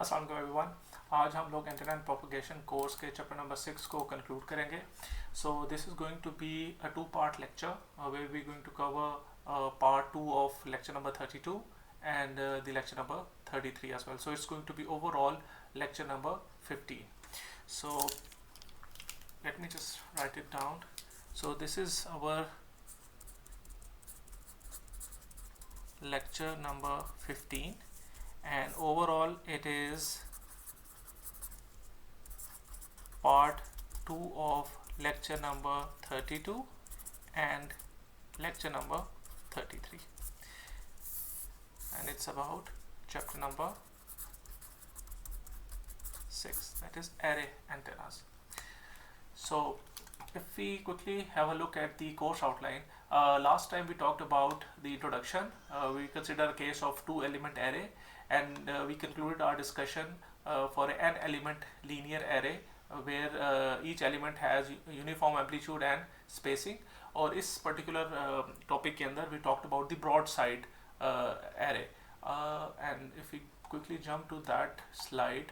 अस्सलाम वालेकुम एवरीवन। आज हम लोग एंटेन एंड प्रोपगेशन कोर्स के चैप्टर नंबर 6 को कंक्लूड करेंगे। So this is going to be a two part lecture where we going to cover part 2 of lecture number 32 and the lecture number 33 as well. So it's going to be overall lecture number 50. So let me just write it down. So this is our lecture number 15 and overall it is part 2 of lecture number 32 and lecture number 33, and it's about chapter number 6, that is array antennas. So if we quickly have a look at the course outline, last time we talked about the introduction. We consider a case of two element array, and we concluded our discussion for an element linear array where each element has uniform amplitude and spacing. और इस particular topic के अंदर we talked about the broadside array, and if we quickly jump to that slide.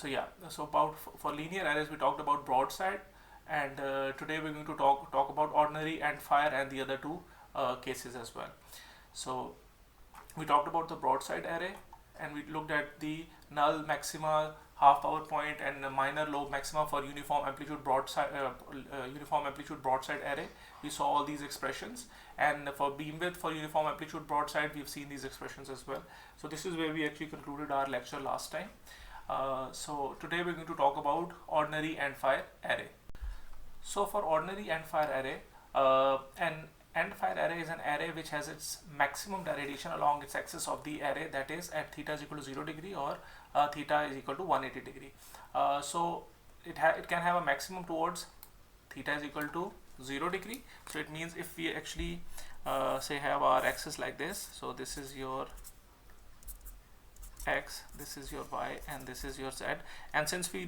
So yeah, so about for linear arrays we talked about broadside, and today we're going to talk about ordinary, Endfire, and the other two cases as well. So we talked about the broadside array, and we looked at the null maxima, half power point, and minor lobe maxima for uniform amplitude broadside array. We saw all these expressions, and for beamwidth for uniform amplitude broadside we've seen these expressions as well. So this is where we actually concluded our lecture last time. So today we're going to talk about ordinary Endfire array. So for ordinary Endfire array, an Endfire array is an array which has its maximum radiation along its axis of the array, that is at theta is equal to 0 degree or theta is equal to 180 degree. So it can have a maximum towards theta is equal to 0 degree. So it means if we actually say have our axis like this, so this is your x, this is your y, and this is your z, and since we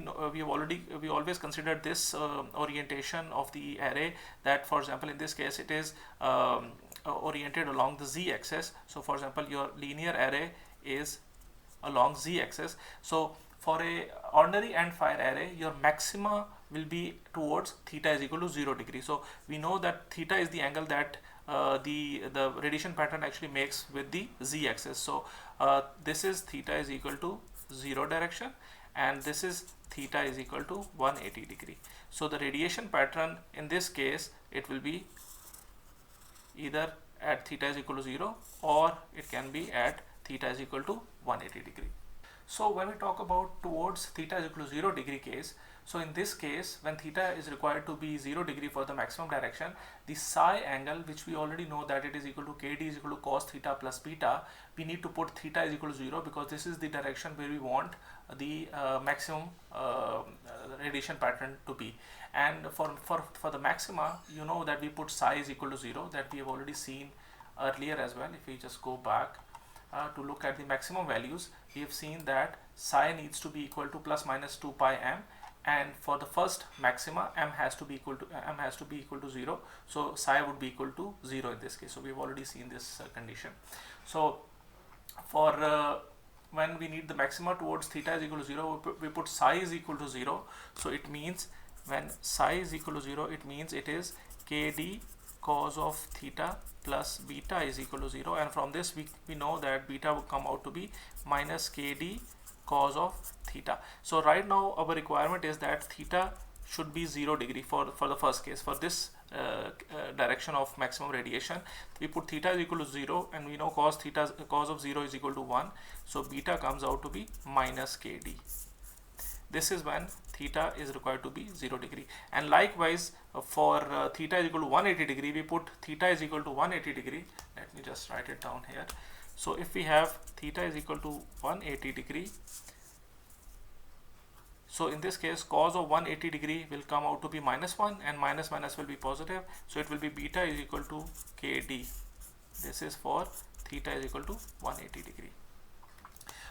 always considered this orientation of the array, that for example in this case it is oriented along the z axis. So for example your linear array is along z axis. So for a ordinary Endfire array, your maxima will be towards theta is equal to 0 degree. So we know that theta is the angle that the radiation pattern actually makes with the z axis. So this is theta is equal to 0 direction, and this is theta is equal to 180 degree. So the radiation pattern in this case, it will be either at theta is equal to 0 or it can be at theta is equal to 180 degree. So when we talk about towards theta is equal to 0 degree case, so in this case when theta is required to be 0 degree for the maximum direction, the psi angle, which we already know that it is equal to kd is equal to cos theta plus beta, we need to put theta is equal to 0 because this is the direction where we want the maximum radiation pattern to be. And for the maxima, you know that we put psi is equal to 0, that we have already seen earlier as well. If we just go back to look at the maximum values, we have seen that psi needs to be equal to plus minus 2 pi m, and for the first maxima m has to be equal to 0. So psi would be equal to 0 in this case. So we've already seen this condition. So for when we need the maxima towards theta is equal to 0, we put psi is equal to 0. So it means when psi is equal to 0, it means it is kd cos of theta plus beta is equal to 0, and from this we know that beta will come out to be minus kd cos of theta. So right now our requirement is that theta should be 0 degree for the first case. For this direction of maximum radiation, we put theta is equal to 0, and we know cos of 0 is equal to 1, so beta comes out to be minus kd. This is when theta is required to be 0 degree. And likewise for theta is equal to 180 degree, we put theta is equal to 180 degree. Let me just write it down here. So if we have theta is equal to 180 degree, so in this case cos of 180 degree will come out to be minus 1, and minus minus will be positive, so it will be beta is equal to kd. This is for theta is equal to 180 degree.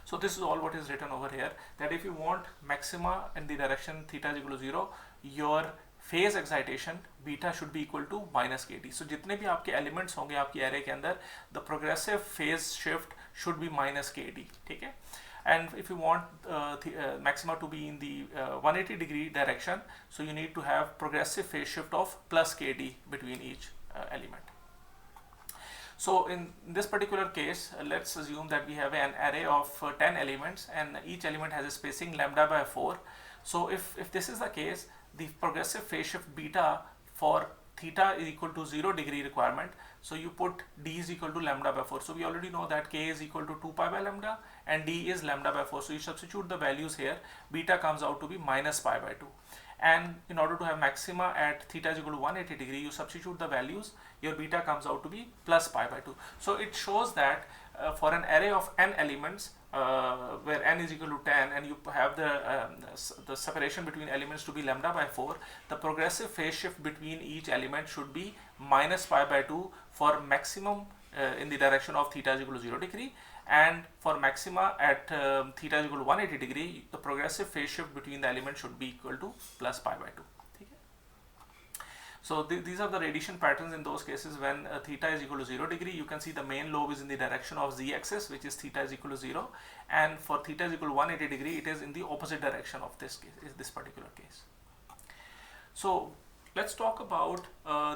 So this is all what is written over here, that if you want maxima in the direction theta is equal to 0, your phase excitation beta should be equal to minus kd. So जितने भी आपके elements होंगे आपकी array के अंदर, the progressive phase shift should be minus kd. ठीक है? And if you want maxima to be in the 180 degree direction, so you need to have progressive phase shift of plus kd between each element. So in this particular case, let's assume that we have an array of 10 elements and each element has a spacing lambda by 4. So if this is the case, the progressive phase shift beta for theta is equal to 0 degree requirement. So you put d is equal to lambda by 4. So we already know that k is equal to 2 pi by lambda and d is lambda by 4. So you substitute the values here, beta comes out to be minus pi by 2. And in order to have maxima at theta is equal to 180 degree, you substitute the values, your beta comes out to be plus pi by 2. So it shows that for an array of n elements, where n is equal to 10 and you have the separation between elements to be lambda by 4, the progressive phase shift between each element should be minus pi by 2 for maximum in the direction of theta is equal to 0 degree, and for maxima at theta is equal to 180 degree, the progressive phase shift between the elements should be equal to plus pi by 2. So these are the radiation patterns in those cases when theta is equal to 0 degree. You can see the main lobe is in the direction of z axis, which is theta is equal to 0, and for theta is equal to 180 degree, it is in the opposite direction of this case, is this particular case. So let's talk about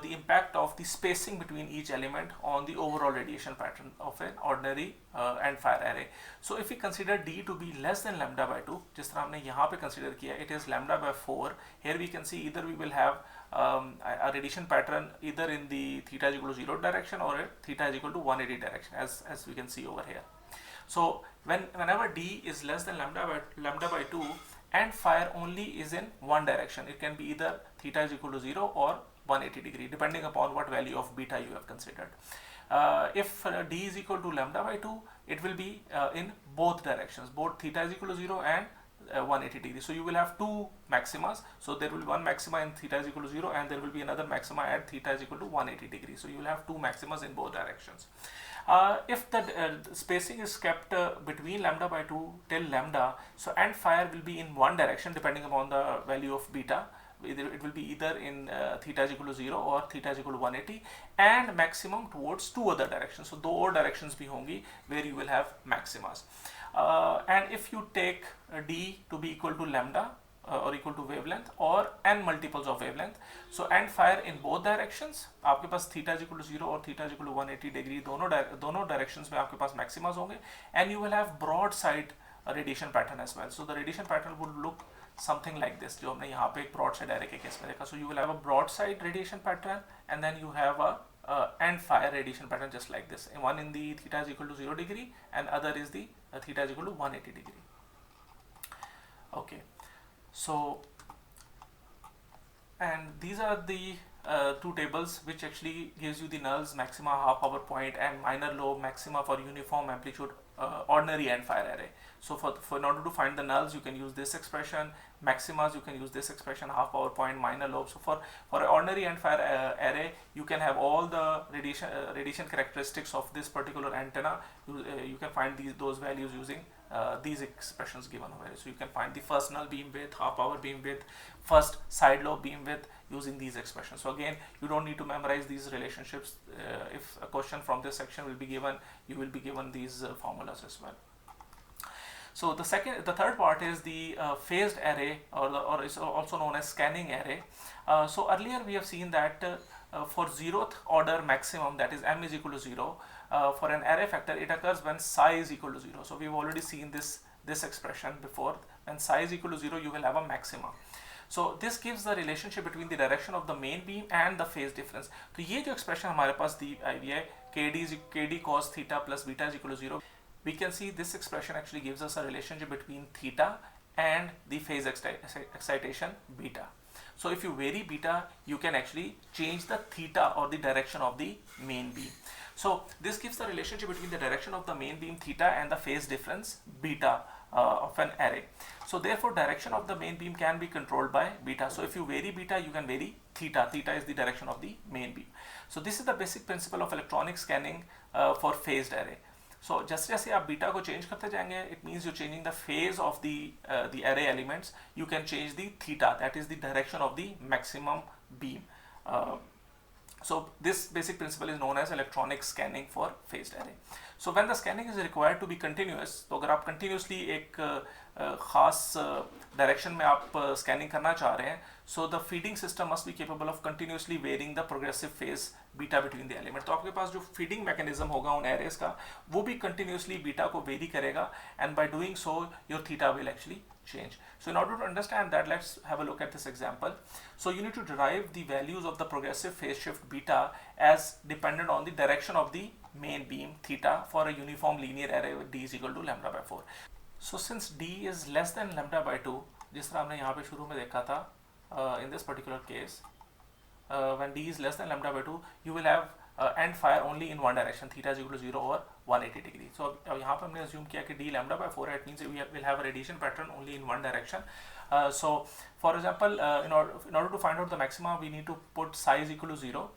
the impact of the spacing between each element on the overall radiation pattern of an ordinary Endfire array. So if we consider d to be less than lambda by 2, जिस तरह हमने यहाँ पे consider किया, it is lambda by 4. Here we can see either we will have a radiation pattern either in the theta is equal to 0 direction or theta is equal to 180 direction, as we can see over here. So whenever d is less than lambda by 2, Endfire only is in one direction. It can be either theta is equal to 0 or 180 degree, depending upon what value of beta you have considered. If d is equal to lambda by 2, it will be in both directions, both theta is equal to 0 and 180 degree. So you will have two maximas. So there will be one maxima in theta is equal to 0 and there will be another maxima at theta is equal to 180 degree. So you will have two maximas in both directions. If the spacing is kept between lambda by 2 till lambda, so Endfire will be in one direction depending upon the value of beta. It will be either in theta is equal to 0 or theta is equal to 180, and maximum towards two other directions. So दो और directions भी होंगी where you will have maximas. And if you take d to be equal to lambda or equal to wavelength or n multiples of wavelength, so Endfire in both directions, आपके पास theta is equal to 0 और theta is equal to 180 degree दोनों directions में आपके पास maximas होंगे, and you will have broadside radiation pattern as well. So the radiation pattern would look something like this, जो हमने यहाँ पे एक broadside array के case में देखा. So you will have a broadside radiation pattern and then you have a Endfire radiation pattern just like this. One in the theta is equal to 0 degree and other is the theta is equal to 180 degree. Okay, so and these are the two tables which actually gives you the nulls, maxima, half power point, and minor lobe maxima for uniform amplitude ordinary Endfire array. So for in order to find the nulls, you can use this expression. Maximas, you can use this expression, half power point, minor lobe. So for an ordinary Endfire array, you can have all the radiation characteristics of this particular antenna. You can find those values using these expressions given over here. So you can find the first null beam width, half power beam width, first side lobe beam width using these expressions. So again, you don't need to memorize these relationships. If a question from this section will be given, you will be given these formulas as well. So the third part is the phased array, or is also known as scanning array. So earlier we have seen that for 0th order maximum, that is m is equal to 0, for an array factor, it occurs when psi is equal to 0. So we've already seen this expression before. When psi is equal to 0, you will have a maxima. So this gives the relationship between the direction of the main beam and the phase difference. तो ये जो expression हमारे पास दी आई है, kd cos theta plus beta is equal to 0. We can see this expression actually gives us a relationship between theta and the phase excitation beta. So if you vary beta, you can actually change the theta or the direction of the main beam. So this gives the relationship between the direction of the main beam theta and the phase difference beta of an array. So therefore direction of the main beam can be controlled by beta. So if you vary beta, you can vary theta. Theta is the direction of the main beam. So this is the basic principle of electronic scanning for phased array. So जैसे जैसे आप beta को change करते जाएंगे, it means you're changing the phase of the array elements. You can change the theta, that is the direction of the maximum beam. So this basic principle is known as electronic scanning for phased array. So when the scanning is required to be continuous, तो अगर आप continuously एक खास direction में आप scanning करना चाह रहे हैं, so the feeding system must be capable of continuously varying the progressive phase beta between the element. तो आपके पास जो feeding mechanism होगा उन arrays का, वो भी continuously beta को vary करेगा, and by doing so your theta will actually change. So in order to understand that, let's have a look at this example. So you need to derive the values of the progressive phase shift beta as dependent on the direction of the main beam theta for a uniform linear array with d is equal to lambda by 4. So since d is less than lambda by 2, जिस तरह हमने यहाँ पे शुरू में देखा था, in this particular case, when d is less than lambda by 2, you will have end fire only in one direction, theta is equal to 0 or 180 degree. So अब यहाँ पे हमने assume किया कि d lambda by 4 है, it means we will have a radiation pattern only in one direction. So for example, in order to find out the maxima, we need to put psi is equal to 0.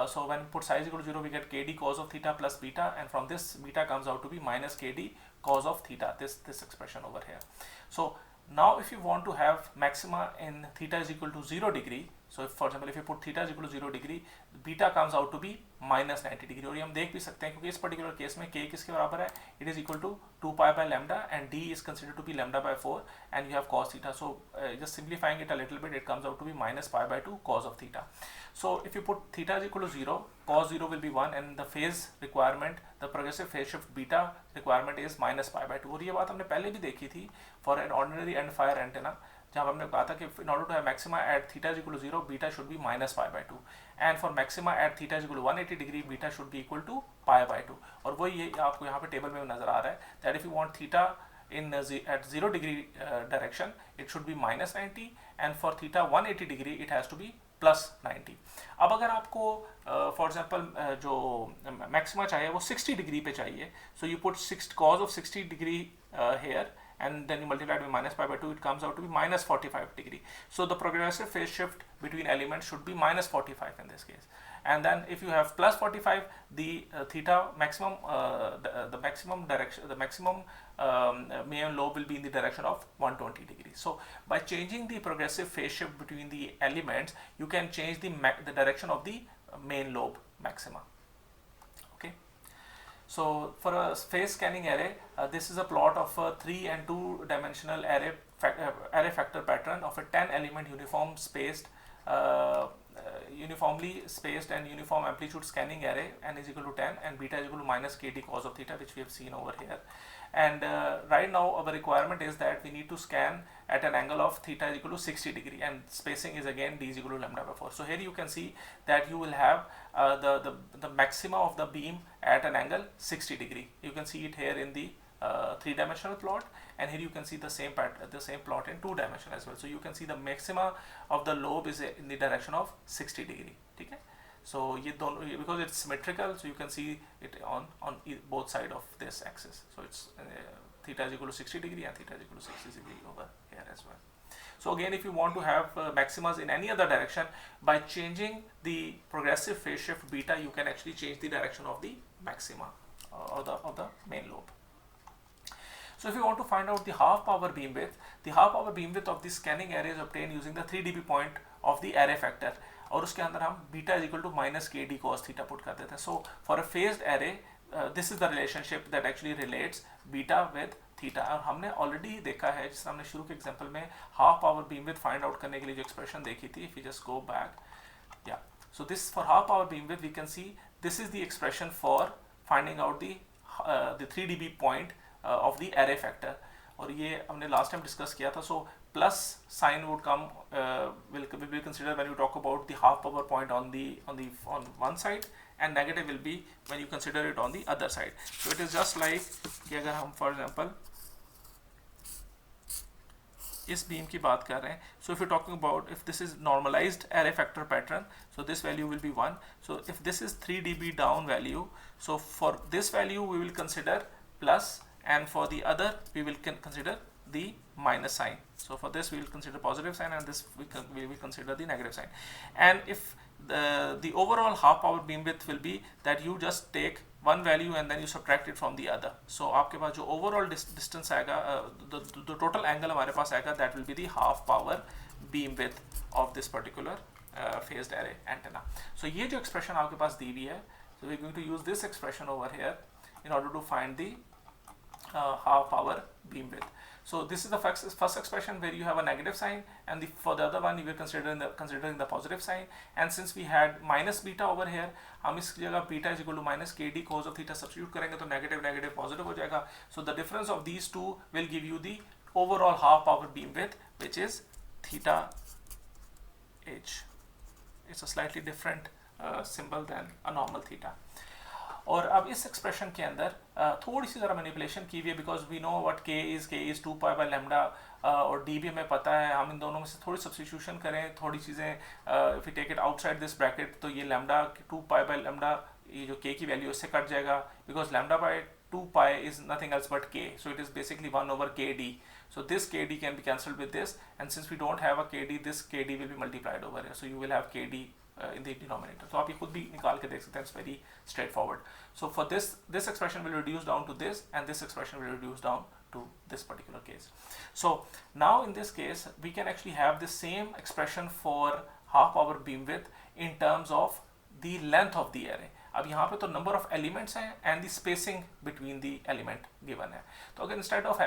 So when we put psi is equal to 0, we get kd cos of theta plus beta, and from this beta comes out to be minus kd cos of theta, this expression over here. So now if you want to have maxima in theta is equal to 0 degree, so if, for example, if you put theta is equal to 0 degree, beta comes out to be minus 90 degree. और ये हम देख भी सकते हैं क्योंकि इस particular case में k किसके बराबर है? It is equal to 2 pi by lambda, and d is considered to be lambda by 4, and you have cos theta. So just simplifying it a little bit, it comes out to be minus pi by 2 cos of theta. So if you put theta is equal to 0, cos 0 will be 1, and the phase requirement, the progressive phase shift beta requirement is minus pi by 2. और ये बात हमने पहले भी देखी थी for an ordinary end fire antenna, जहाँ हमने कहा था कि in order to have maxima at theta is equal to 0, beta should be minus pi by 2, and for maxima at theta is equal to 180 degree, beta should be equal to pi by 2. और वही ये आपको यहाँ पे table में नजर आ रहा है that if you want theta in at 0 degree direction, it should be minus 90, and for theta 180 degree it has to be plus 90. अब अगर आपको for example जो maxima चाहिए वो 60 degree पे चाहिए, so you put cos of 60 degree here, and then you multiply it by minus pi by 2, it comes out to be minus 45 degree. So the progressive phase shift between elements should be minus 45 in this case. And then if you have plus 45, the theta maximum, the maximum direction, the maximum main lobe will be in the direction of 120 degrees. So by changing the progressive phase shift between the elements, you can change the direction of the main lobe maxima. Okay. So for a phase scanning array, this is a plot of a 3 and 2 dimensional array factor pattern of a 10 element uniformly spaced and uniform amplitude scanning array, n is equal to 10 and beta is equal to minus kd cos of theta, which we have seen over here. And right now our requirement is that we need to scan at an angle of theta is equal to 60 degree, and spacing is again d is equal to lambda by 4. So here you can see that you will have the maxima of the beam at an angle 60 degree. You can see it here in the 3-dimensional plot, and here you can see the same plot in 2-dimensional as well. So you can see the maxima of the lobe is in the direction of 60 degree. Okay? So you don't, because it's symmetrical, so you can see it on both sides of this axis. So it's theta is equal to 60 degree and theta is equal to 60 degree over here as well. So again, if you want to have maximas in any other direction, by changing the progressive phase shift beta, you can actually change the direction of the maxima of the main lobe. So if you want to find out the half power beam width, the half power beam width of the scanning array is obtained using the 3 dB point of the array factor, और उसके अंदर हम beta is equal to minus kd cos theta put कर देते हैं. So for a phased array, this is the relationship that actually relates beta with theta. और हमने already देखा है, जिस हमने शुरू के example में half power beam width find out करने के लिए जो expression देखी थी, if you just go back, yeah. So this for half power beam width, we can see this is the expression for finding out the 3 dB point of the array factor. और ये हमने last time discuss किया था. So plus sign would come will be considered when you talk about the half power point on one side, and negative will be when you consider it on the other side. So it is just like कि अगर हम for example इस beam की बात कर रहे हैं, so if you're talking about, if this is normalized array factor pattern, so this value will be 1. So if this is 3 dB down value, so for this value we will consider plus, and for the other we will consider the minus sign. So for this we will consider positive sign, and this we will consider the negative sign. And if the overall half power beam width will be that you just take one value and then you subtract it from the other. So आपके पास जो overall distance आएगा, the total angle हमारे पास आएगा, that will be the half power beam width of this particular phased array antenna. So ये जो expression आपके पास दी हुई है, so we're going to use this expression over here in order to find the half power beam width. So this is the first expression where you have a negative sign, and for the other one you were considering the positive sign. And since we had minus beta over here, हम इस जगह beta is equal to minus kd cos of theta substitute करेंगे तो negative negative positive हो जाएगा. So the difference of these two will give you the overall half power beam width, which is theta h. It's a slightly different symbol than a normal theta. और अब इस expression के अंदर थोड़ी सी ज़रा manipulation की हुई है, because we know what k is 2 pi by lambda, और d भी हमें पता है. हम इन दोनों में से थोड़ी सब्स्टिट्यूशन करें, थोड़ी चीज़ें if we take it outside this bracket, तो ये लैम्डा 2 pi by lambda, ये जो k की वैल्यू इससे कट जाएगा, because lambda by 2 pi is nothing else but k, so it is basically 1 over kd. So this kd can be cancelled with this, and since we don't have a kd, this kd will be multiplied over here, so you will have kd in the denominator. So आप ये खुद भी निकाल के देख सकते हैं. It's very straightforward. So for this expression will reduce down to this, and this expression will reduce down to this particular case. So now in this case we can actually have the same expression for half power beam width in terms of the length of the array. अब यहाँ पे तो number of elements हैं and the spacing between the element given है. तो अगर instead of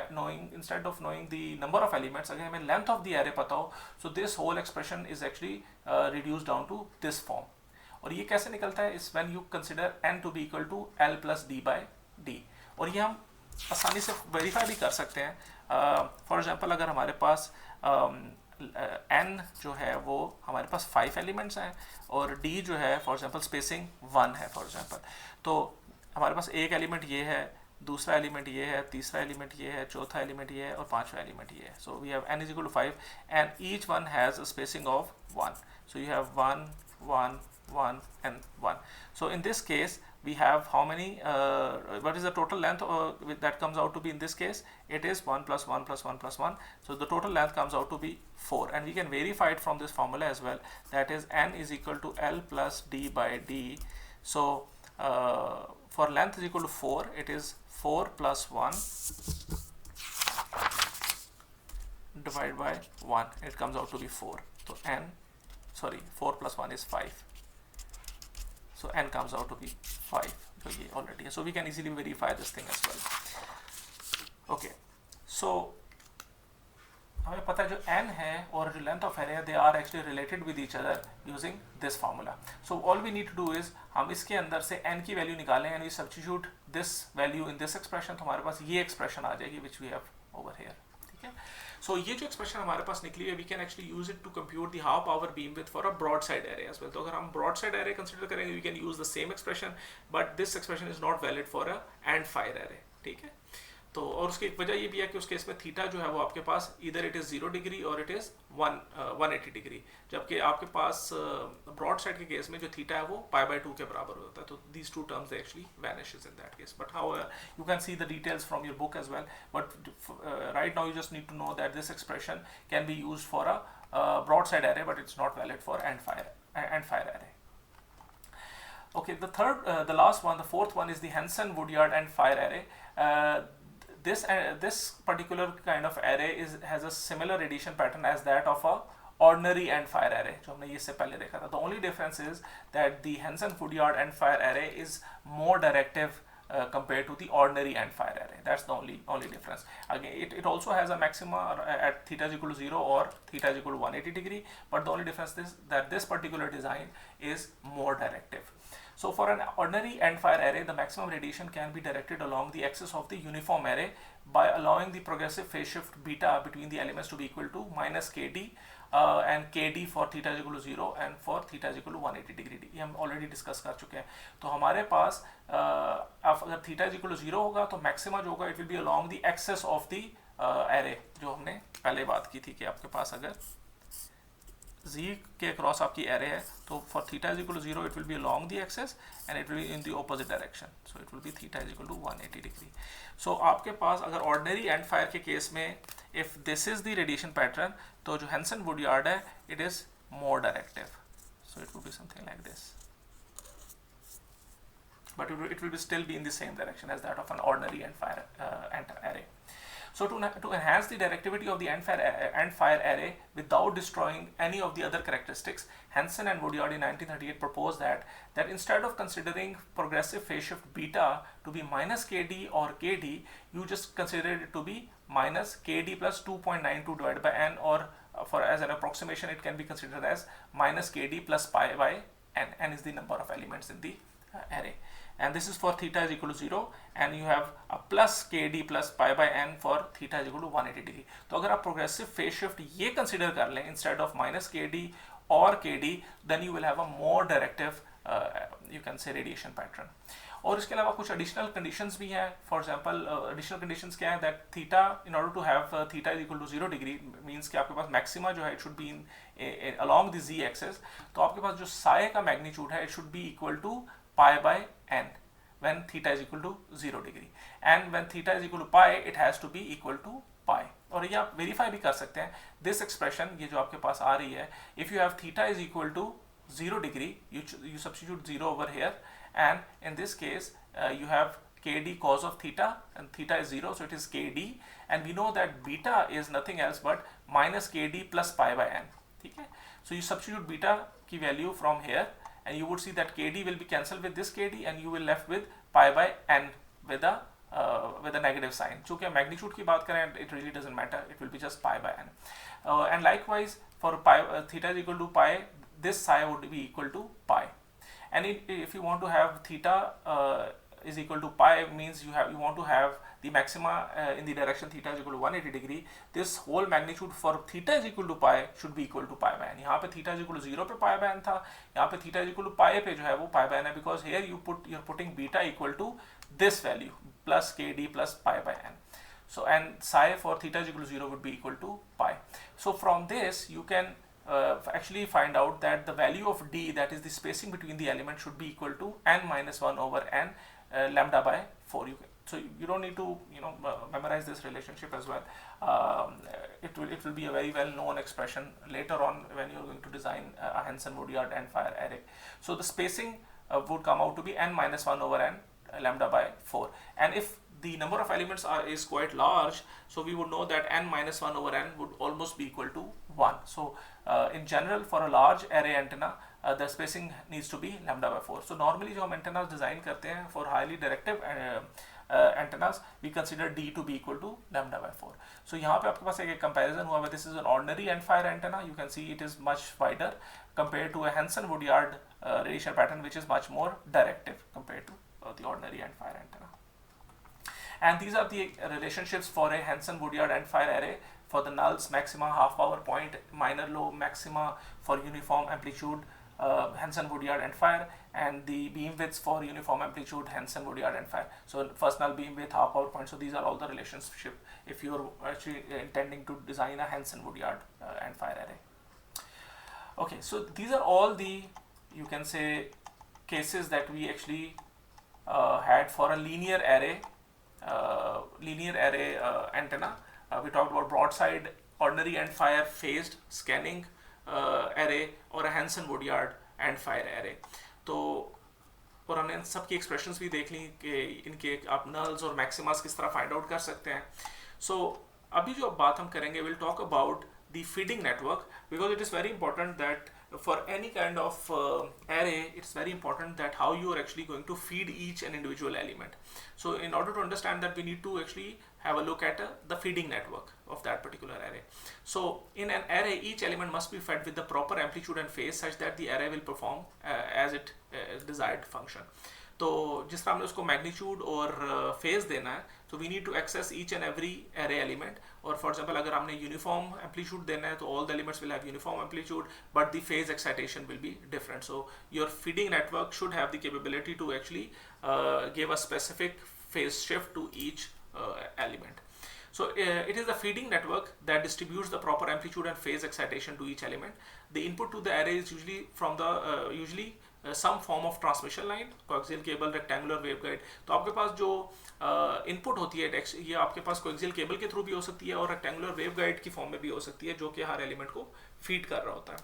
knowing the number of elements, अगर हमें length of the array पता हो, so this whole expression is actually reduced down to this form. और ये कैसे निकलता है? is when you consider n to be equal to l plus d by d. और ये हम आसानी से verify भी कर सकते हैं. For example, अगर हमारे पास n जो है वो हमारे पास 5 एलिमेंट्स हैं और d जो है फॉर एग्जांपल स्पेसिंग 1 है फॉर एग्जांपल, तो हमारे पास एक एलिमेंट ये है, दूसरा एलिमेंट ये है, तीसरा एलिमेंट ये है, चौथा एलिमेंट ये है और पांचवा एलिमेंट ये है. So we have n is equal to 5 and each one has a spacing of 1. So you have 1 1 1 and 1. So in this case we have how many, what is the total length that comes out to be in this case? It is 1 plus 1 plus 1 plus 1. So the total length comes out to be 4, and we can verify it from this formula as well. That is n is equal to l plus d by d. So for length is equal to 4, it is 4 plus 1 divided by 1. It comes out to be 4. So 4 plus 1 is 5. So n comes out to be 5. So ये already है. So we can easily verify this thing as well. Okay. So हमें पता है जो n है और जो length of array है, they are actually related with each other using this formula. So all we need to do is हम इसके अंदर से n की वैल्यू निकालें and we substitute this value in this expression, तो हमारे पास ये expression आ जाएगी which we have over here. ठीक है. So ये जो expression हमारे पास निकली है, we can actually use it to compute the half power beam width for a broadside array as well. तो अगर हम broadside array consider करेंगे, we can use the same expression, but this expression is not valid for a Endfire array. ठीक है. तो और उसकी एक वजह ये भी है कि उस केस में थीटा जो है वो आपके पास इधर इट इज़ 0 डिग्री और इट इज़ 180 डिग्री, जबकि आपके पास ब्रॉड साइड के केस में जो थीटा है वो पाई बाय 2 के बराबर होता है. तो these two terms actually vanishes in that case, but how you can see the details from your book as well, but right now you just need to know that this expression can be used for a broad side array, but it's not valid for Endfire array. Okay, the last one, the fourth one is the HansenWoodyard Endfire array. This particular kind of array has a similar radiation pattern as that of a ordinary Endfire array जो हमने इससे पहले देखा था. The only difference is that the HansenWoodyard Endfire array is more directive compared to the ordinary Endfire array. That's the only difference. Again, it also has a maxima at theta is equal to 0 or theta is equal to 180 degree, but the only difference is that this particular design is more directive. So for an ordinary Endfire array, the maximum radiation can be directed along the axis of the uniform array by allowing the progressive phase shift beta between the elements to be equal to minus kd and kd for theta is equal to 0 and for theta is equal to 180 degree. ये हम already discuss कर चुके हैं. तो हमारे पास अगर theta is equal to 0 होगा तो maxima जो होगा it will be along the axis of the array, जो हमने पहले बात की थी कि आपके पास अगर z के across आपकी array है तो for theta is equal to 0 it will be along the axis and it will be in the opposite direction, so it will be theta is equal to 180 degree. So आपके पास अगर ordinary Endfire के case में if this is the radiation pattern, तो जो HansenWoodyard है it is more directive, so it will be something like this. but it will still be in the same direction as that of an ordinary Endfire array. So to enhance the directivity of the Endfire array without destroying any of the other characteristics, Hansen and Woodyard in 1938 proposed that instead of considering progressive phase shift beta to be minus kd or kd, you just consider it to be minus kd plus 2.92 divided by n, or for as an approximation it can be considered as minus kd plus pi by n. N is the number of elements in the array, and this is for theta is equal to 0, and you have a plus kd plus pi by n for theta is equal to 180 degree. तो अगर आप progressive phase shift ये consider कर लें instead of minus kd or kd, then you will have a more directive you can say radiation pattern. और इसके अलावा कुछ additional conditions भी हैं. For example, additional conditions क्या है, that theta, in order to have theta is equal to 0 degree means कि आपके पास maxima जो है it should be in along the z axis. तो आपके पास जो psi का magnitude है it should be equal to pi by n when theta is equal to 0 degree, and when theta is equal to pi it has to be equal to pi. और ये आप verify भी कर सकते हैं. This expression ये जो आपके पास आ रही है, if you have theta is equal to 0 degree, you substitute 0 over here, and in this case you have kd cos of theta, and theta is 0, so it is kd, and we know that beta is nothing else but minus kd plus pi by n. ठीक है, so you substitute beta की value from here, and you would see that kd will be cancelled with this kd, and you will left with pi by n with a negative sign. चूँकि magnitude की बात करें, it really doesn't matter, it will be just pi by n. And likewise for pi, theta is equal to pi, this psi would be equal to pi. And if you want to have theta is equal to pi, means you want to have the maxima in the direction theta is equal to 180 degree. This whole magnitude for theta is equal to pi should be equal to pi by n. यहाँ पे theta is equal to 0 पे pi by n था, यहाँ पे theta is equal to pi पे जो है वो pi by n है, because here you're putting beta equal to this value plus kd plus pi by n. So and psi for theta is equal to 0 would be equal to pi. So from this you can actually find out that the value of d, that is the spacing between the elements, should be equal to n minus 1 over n lambda by 4. So you don't need to memorize this relationship as well. It will be a very well known expression later on when you're going to design a HansenWoodyard Endfire array. So the spacing would come out to be n minus 1 over n lambda by 4, and if the number of elements is quite large, so we would know that n minus 1 over n would almost be equal to 1. So in general for a large array antenna the spacing needs to be lambda by 4. So normally जो हम antennas design करते हैं for highly directive antennas, we consider d to be equal to lambda by 4. So यहाँ पे आपके पास एक comparison हुआ है. This is an ordinary Endfire antenna. You can see it is much wider compared to a HansenWoodyard radiation pattern, which is much more directive compared to the ordinary Endfire antenna. And these are the relationships for a HansenWoodyard Endfire array for the nulls, maxima, half power point, minor lobe, maxima for uniform amplitude, HansenWoodyard Endfire, and the beam widths for uniform amplitude, HansenWoodyard Endfire. So first null, beam width, half power point. So these are all the relationship if you are actually intending to design a HansenWoodyard Endfire array. Okay, so these are all the, you can say, cases that we actually had for a linear array antenna. We talked about broadside, ordinary Endfire, phased, scanning array, और a HansenWoodyard Endfire array. तो और हमने इन सब की expressions भी देख ली कि इनके आप नल्स और मैक्सिमास किस तरह फाइंड आउट कर सकते हैं. सो अभी जो बात हम करेंगे, will talk about the feeding network, because it is very important that for any kind of array, it's very important that how you are actually going to feed each and individual element. So in order to understand that, we need to actually have a look at the feeding network of that particular array. So in an array, each element must be fed with the proper amplitude and phase such that the array will perform as it desired function. तो जिस तरह हमने उसको magnitude और phase देना है, तो we need to access each and every array element. और फॉर एग्जांपल अगर हमने यूनिफॉर्म एम्पलीट्यूड देना है, तो all the elements will have uniform amplitude, but the phase excitation will be different. So your feeding network should have the capability to actually give a specific phase shift to each element. So it is the feeding network that distributes the proper amplitude and phase excitation to each element. The input to the array is usually from the some form of transmission line, coaxial cable, rectangular waveguide. तो आपके पास जो input होती है, ये आपके पास coaxial cable के through भी हो सकती है और रेक्टेंगुलर वेवगाइड की फॉर्म में भी हो सकती है, जो कि हर एलिमेंट को फीड कर रहा होता है.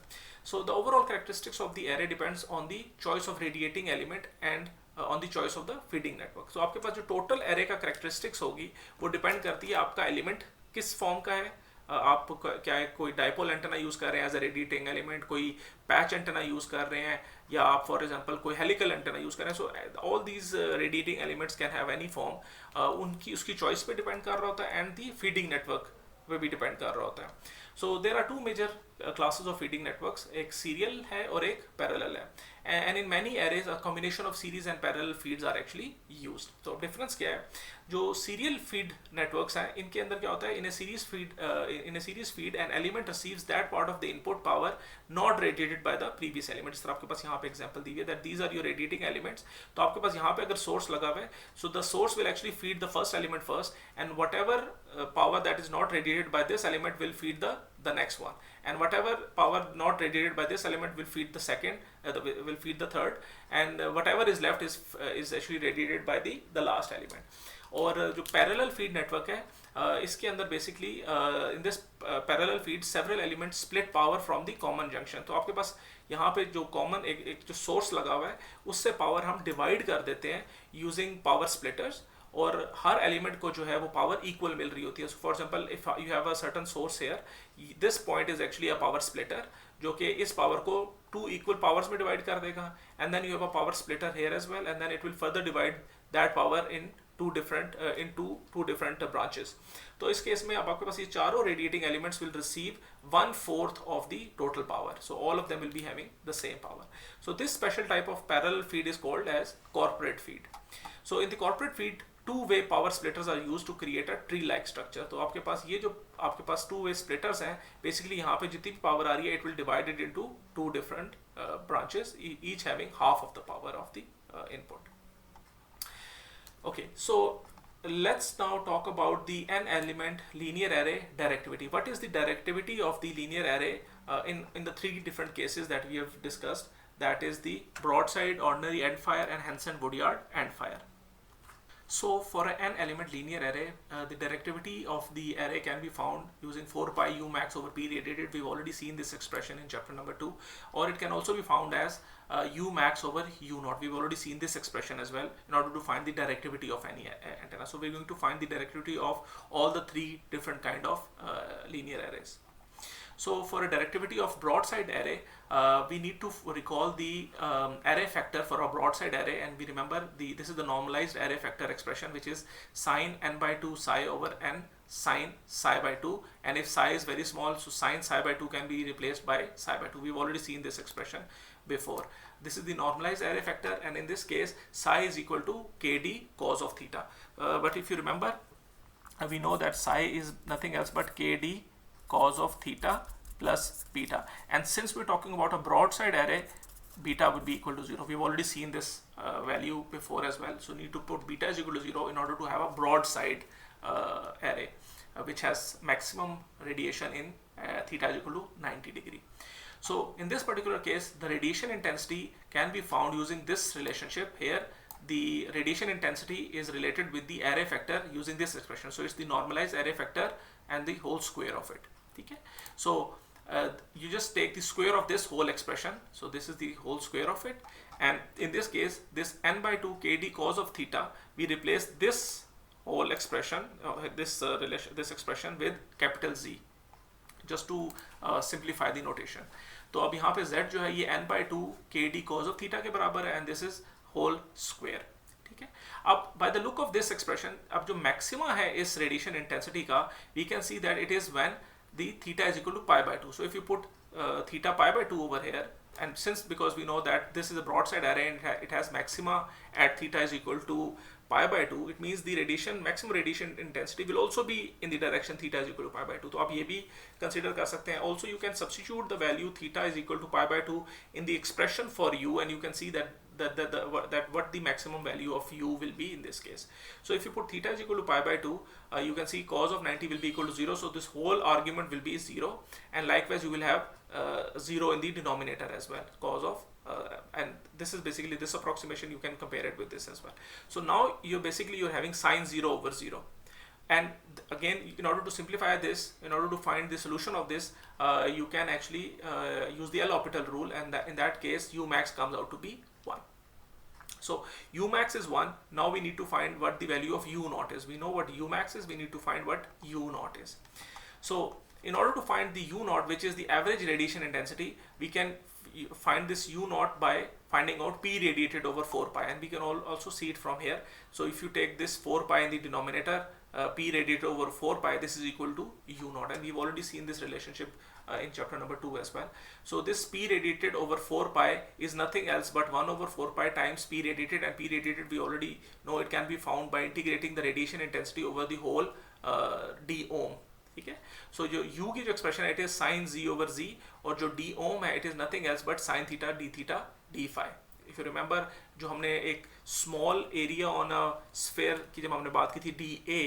So the overall characteristics of the array depends on the choice of radiating element and on the choice of the feeding network. So आपके पास जो टोटल एरे का करेक्टरिस्टिक्स होगी वो डिपेंड करती है आपका एलिमेंट किस फॉर्म का है। आप क्या है, कोई डाइपोल एंटेना यूज़ कर रहे हैं एज अ रेडिएटिंग एलिमेंट, कोई पैच एंटेना यूज़ कर रहे हैं, या आप फॉर एग्जांपल कोई हेलिकल एंटेना यूज़ कर रहे हैं। So all these radiating elements can have any form, उनकी उसकी चॉइस पे डिपेंड कर रहा होता है एंड दी फीडिंग नेटवर्क पे भी डिपेंड कर रहा होता है। So there are two major classes of feeding networks, एक सीरियल है और एक पैरेलल है, and in many arrays a combination of series and parallel feeds are actually used. तो डिफरेंस क्या है, जो सीरियल फीड नेटवर्क्स हैं इनके अंदर क्या होता है, in a series feed an element receives that part of the input power not radiated by the previous element. जिस तरह आपके पास यहाँ पे एग्जांपल दी है that these are your radiating elements, तो आपके पास यहाँ पे अगर सोर्स लगा हुआ है, so the source will actually feed the first element first, and what ever power that is not radiated by this element will feed the next one, and whatever power not radiated by this element will feed the second, will feed the third, and whatever is left is actually radiated by the last element. और जो parallel feed network है इसके अंदर basically in this parallel feed several elements split power from the common junction. तो आपके पास यहाँ पे जो कॉमन एक जो सोर्स लगा हुआ है उससे पावर हम डिवाइड कर देते हैं यूजिंग पावर स्प्लिटर्स, और हर एलिमेंट को जो है वो पावर इक्वल मिल रही होती है। For example if you have a certain source here, this point is actually a power splitter जो कि इस पावर को टू इक्वल पावर्स में डिवाइड कर देगा, and then you have a power splitter here as well, and then it will further divide that power into different branches. तो इस case में अब आपके पास ये चारों radiating elements will receive 1/4 of the total power, so all of them will be having the same power. So this special type of parallel feed is called as corporate feed. So in the corporate feed two-way power splitters are used to create a tree-like structure। तो आपके पास ये जो आपके पास two-way splitters हैं, basically यहाँ पे जितनी भी पावर आ रही है, it will divide it into two different branches, each having half of the power of the input. Okay, so let's now talk about the n-element linear array directivity. What is the directivity of the linear array in the three different cases that we have discussed? That is the broadside, ordinary Endfire, and HansenWoodyard Endfire. So for an n-element linear array, the directivity of the array can be found using 4 pi u max over p radiated. We've already seen this expression in chapter number 2, or it can also be found as u max over u naught. We've already seen this expression as well in order to find the directivity of any antenna. So we're going to find the directivity of all the three different kind of linear arrays. So for a directivity of broadside array, we need to recall the array factor for a broadside array, and we remember this is the normalized array factor expression, which is sine n by 2 psi over n sine psi by 2, and if psi is very small, so sine psi by 2 can be replaced by psi by 2. We've already seen this expression before. This is the normalized array factor, and in this case psi is equal to kd cos of theta, but if you remember, we know that psi is nothing else but kd cos of theta plus beta, and since we're talking about a broadside array, beta would be equal to 0. We've already seen this value before as well, so need to put beta is equal to 0 in order to have a broadside array which has maximum radiation in theta is equal to 90 degree. So in this particular case, the radiation intensity can be found using this relationship here. The radiation intensity is related with the array factor using this expression, so it's the normalized array factor and the whole square of it. Okay, so you just take the square of this whole expression, so this is the whole square of it, and in this case this n by 2 kd cos of theta, we replace this whole expression, this expression with capital Z, just to simplify the notation. तो अब यहाँ पे z जो है ये n by 2 kd cos of theta के बराबर है, and this is whole square. ठीक है, अब by the look of this expression, अब जो maxima है इस radiation intensity का, we can see that it is when the theta is equal to pi by 2. So if you put theta pi by 2 over here, and since because we know that this is a broadside array and it has maxima at theta is equal to pi by 2, it means the maximum radiation intensity will also be in the direction theta is equal to pi by 2. तो आप ये भी consider कर सकते हैं. Also you can substitute the value theta is equal to pi by 2 in the expression for u, and you can see that what the maximum value of u will be in this case. So if you put theta is equal to pi by 2, you can see cos of 90 will be equal to 0, so this whole argument will be 0, and likewise you will have 0 in the denominator as well, cos of and this is basically this approximation, you can compare it with this as well. So now you're having sine 0 over 0, and again in order to simplify this, in order to find the solution of this, you can actually use the L'Hopital rule, and in that case u max comes out to be 1. So Umax is 1. Now we need to find what the value of U naught is. We know what Umax is, we need to find what U naught is. So in order to find the U naught, which is the average radiation intensity, we can find this U naught by finding out P radiated over 4 pi, and we can also see it from here. So if you take this 4 pi in the denominator, P radiated over 4 pi, this is equal to U naught, and we've already seen this relationship in chapter number 2 as well. So this P radiated over 4 pi is nothing else but 1 over 4 pi times P radiated, and P radiated we already know it can be found by integrating the radiation intensity over the whole d ohm. ठीक है, सो जो u की जो expression है it is sine z over z, और जो d omega है it is nothing else but sine theta d phi. If you remember, जो हमने एक small area on a sphere की जब हमने बात की थी dA,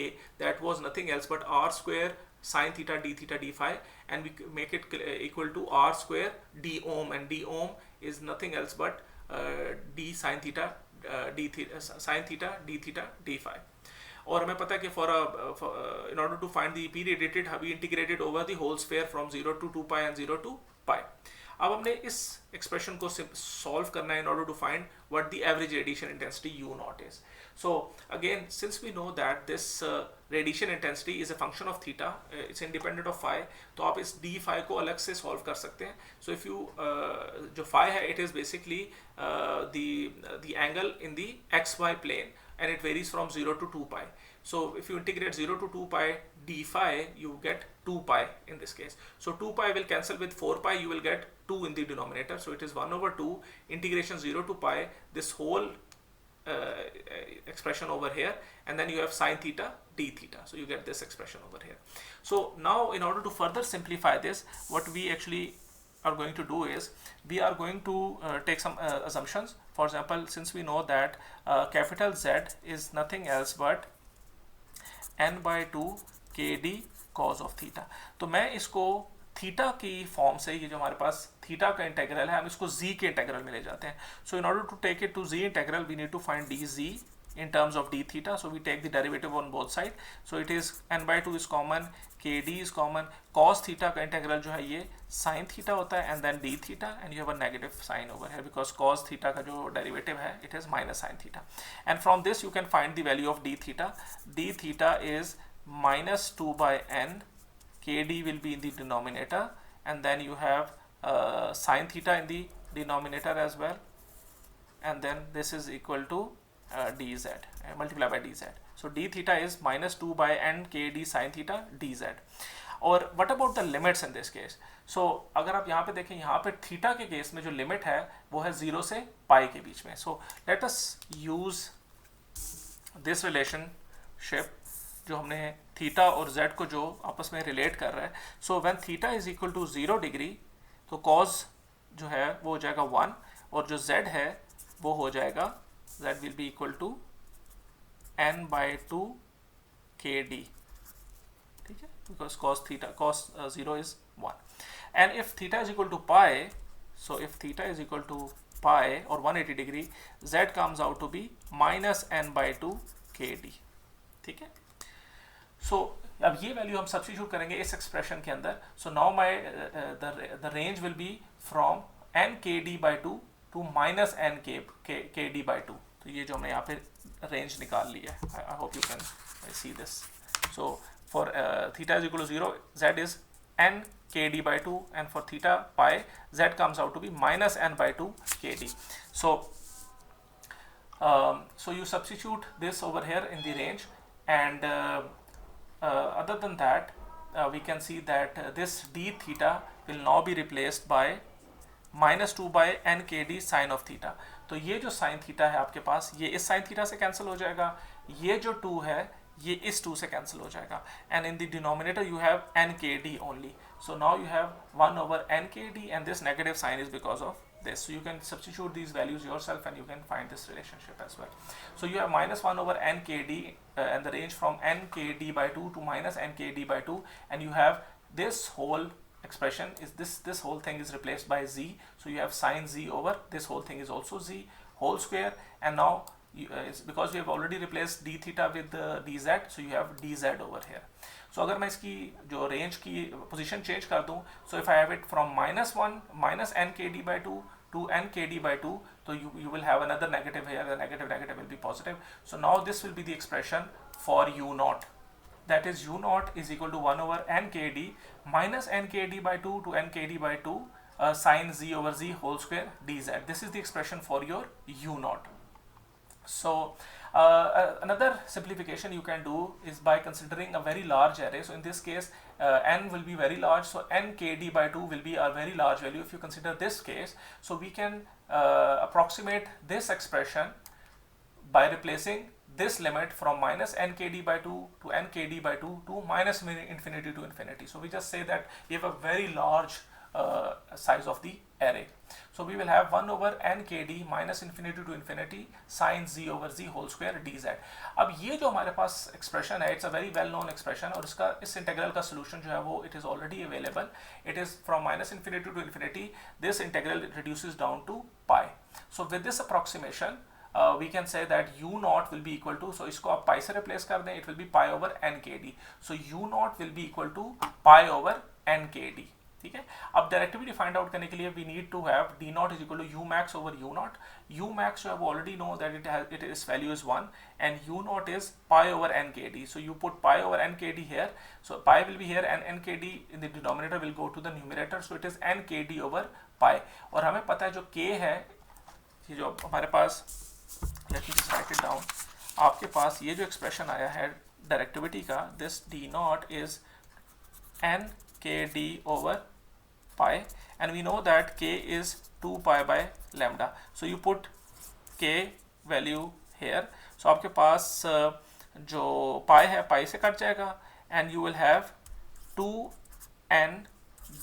that was nothing else but r square sine theta d phi, and we make it equal to r square d omega, and d omega is nothing else but d sine theta d phi. और हमें पता है कि in order to find the P radiated, we integrated over the whole sphere from 0 to 2 pi and 0 to pi. अब हमने इस expression को solve करना है in order to find what the average radiation intensity U naught is. So again, since we know that this radiation intensity is a function of theta, it's independent of phi, तो आप इस d phi को अलग से solve कर सकते हैं. So if you जो phi है, it is basically the angle in the xy plane, and it varies from 0 to 2 pi. So if you integrate 0 to 2 pi d phi, you get 2 pi in this case. So 2 pi will cancel with 4 pi, you will get 2 in the denominator. So it is 1 over 2 integration 0 to pi, this whole expression over here, and then you have sine theta d theta. So you get this expression over here. So now in order to further simplify this, what we actually are going to do is we are going to take some assumptions. For example, since we know that capital Z is nothing else but n by 2 kd cos of theta, तो मैं इसको theta की form से, ये जो हमारे पास theta का इंटेग्रल है, हम इसको z के इंटेग्रल में ले जाते हैं. So in order to take it to z integral, we need to find dz in terms of d theta. So we take the derivative on both side. So it is n by 2 is common, kd is common, cos theta का integral जो है ये sin theta होता है, and then d theta, and you have a negative sign over here because cos theta का जो derivative है it is minus sin theta. And from this you can find the value of d theta. D theta is minus 2 by n, kd will be in the denominator, and then you have sin theta in the denominator as well, and then this is equal to dz multiplied by dz. So d theta is minus 2 by n kd sin theta dz. और what about the limits in this case? So अगर आप यहाँ पे देखें, यहाँ पे theta के case में जो लिमिट है वो है 0 से पाई के बीच में. So let us use this relationship जो हमने थीटा और z को जो आपस में रिलेट कर रहा है. So when theta is equal to 0 degree, तो cos जो है वो हो जाएगा 1, और जो z है वो हो जाएगा, z will be equal to n by 2 kd, ठीक है, because cos 0 is 1. And if theta is equal to pi, so if theta is equal to pi or 180 degree, z comes out to be minus n by 2 kd, ठीक है. So अब ये value हम substitute करेंगे इस expression के अंदर. So now my the range will be from n kd by 2 to minus n kd by 2. तो ये जो हमने यहाँ पे रेंज निकाल लिया है, I hope you can see this. So for theta is equal to 0, z इज n kd by 2, and for theta pi, z comes out to be minus n by 2 kd. So you substitute this over here in the range, and other than that we can see that this d theta will now be replaced by minus 2 by n kd sin of theta. तो ये जो sine theta है आपके पास, ये इस sine theta से cancel हो जाएगा, ये जो 2 है ये इस 2 से कैंसिल हो जाएगा, and in the denominator you have n kd only. So now you have 1 over n kd, and this negative sign is because of this. So you can substitute these values yourself and you can find this relationship as well. So you have minus 1 over n kd and the range from n kd by 2 to minus n kd by 2, and you have this whole expression is this whole thing is replaced by z. So you have sine z over this whole thing is also z whole square, and now it's because we have already replaced d theta with dz, so you have dz over here. So अगर मैं इसकी जो range की position change कर दूं, so if I have it from -1 minus n kd by 2 to n kd by 2, So you will have another negative here, the negative will be positive. So now this will be the expression for u naught. That is u naught is equal to 1 over nkd minus nkd by 2 to nkd by 2 sine z over z whole square dz. This is the expression for your u naught. So another simplification you can do is by considering a very large array. So in this case n will be very large, so nkd by 2 will be a very large value if you consider this case. So we can approximate this expression by replacing this limit from minus nkd by 2 to nkd by 2 to minus infinity to infinity. So we just say that we have a very large size of the array. So we will have 1 over nkd minus infinity to infinity sine z over z whole square dz. अब ये जो हमारे पास expression है, it's a very well known expression, और इसका इस integral का solution जो है वो it is already available. It is from minus infinity to infinity. This integral reduces down to pi. So with this approximation we can say that u naught will be equal to, so इसको आप pi से replace कर दें, it will be pi over nkd. So u naught will be equal to pi over nkd. ठीक है. अब directivity find out करने के लिए we need to have D not is equal to U max over U not. U max जो है वो already know that it is value is 1 and U not is pi over N K D. So you put pi over N K D here, so pi will be here and N K D in the denominator will go to the numerator. So it is N K D over पाई. और हमें पता है जो के है, ये जो हमारे पास, let me just write it down, आपके पास ये जो एक्सप्रेशन आया है डायरेक्टिविटी का, this D not is N K D over pi, and we know that k is 2 pi by lambda. So you put k value here. So आपके पास जो pi है pi से कट जाएगा and you will have 2n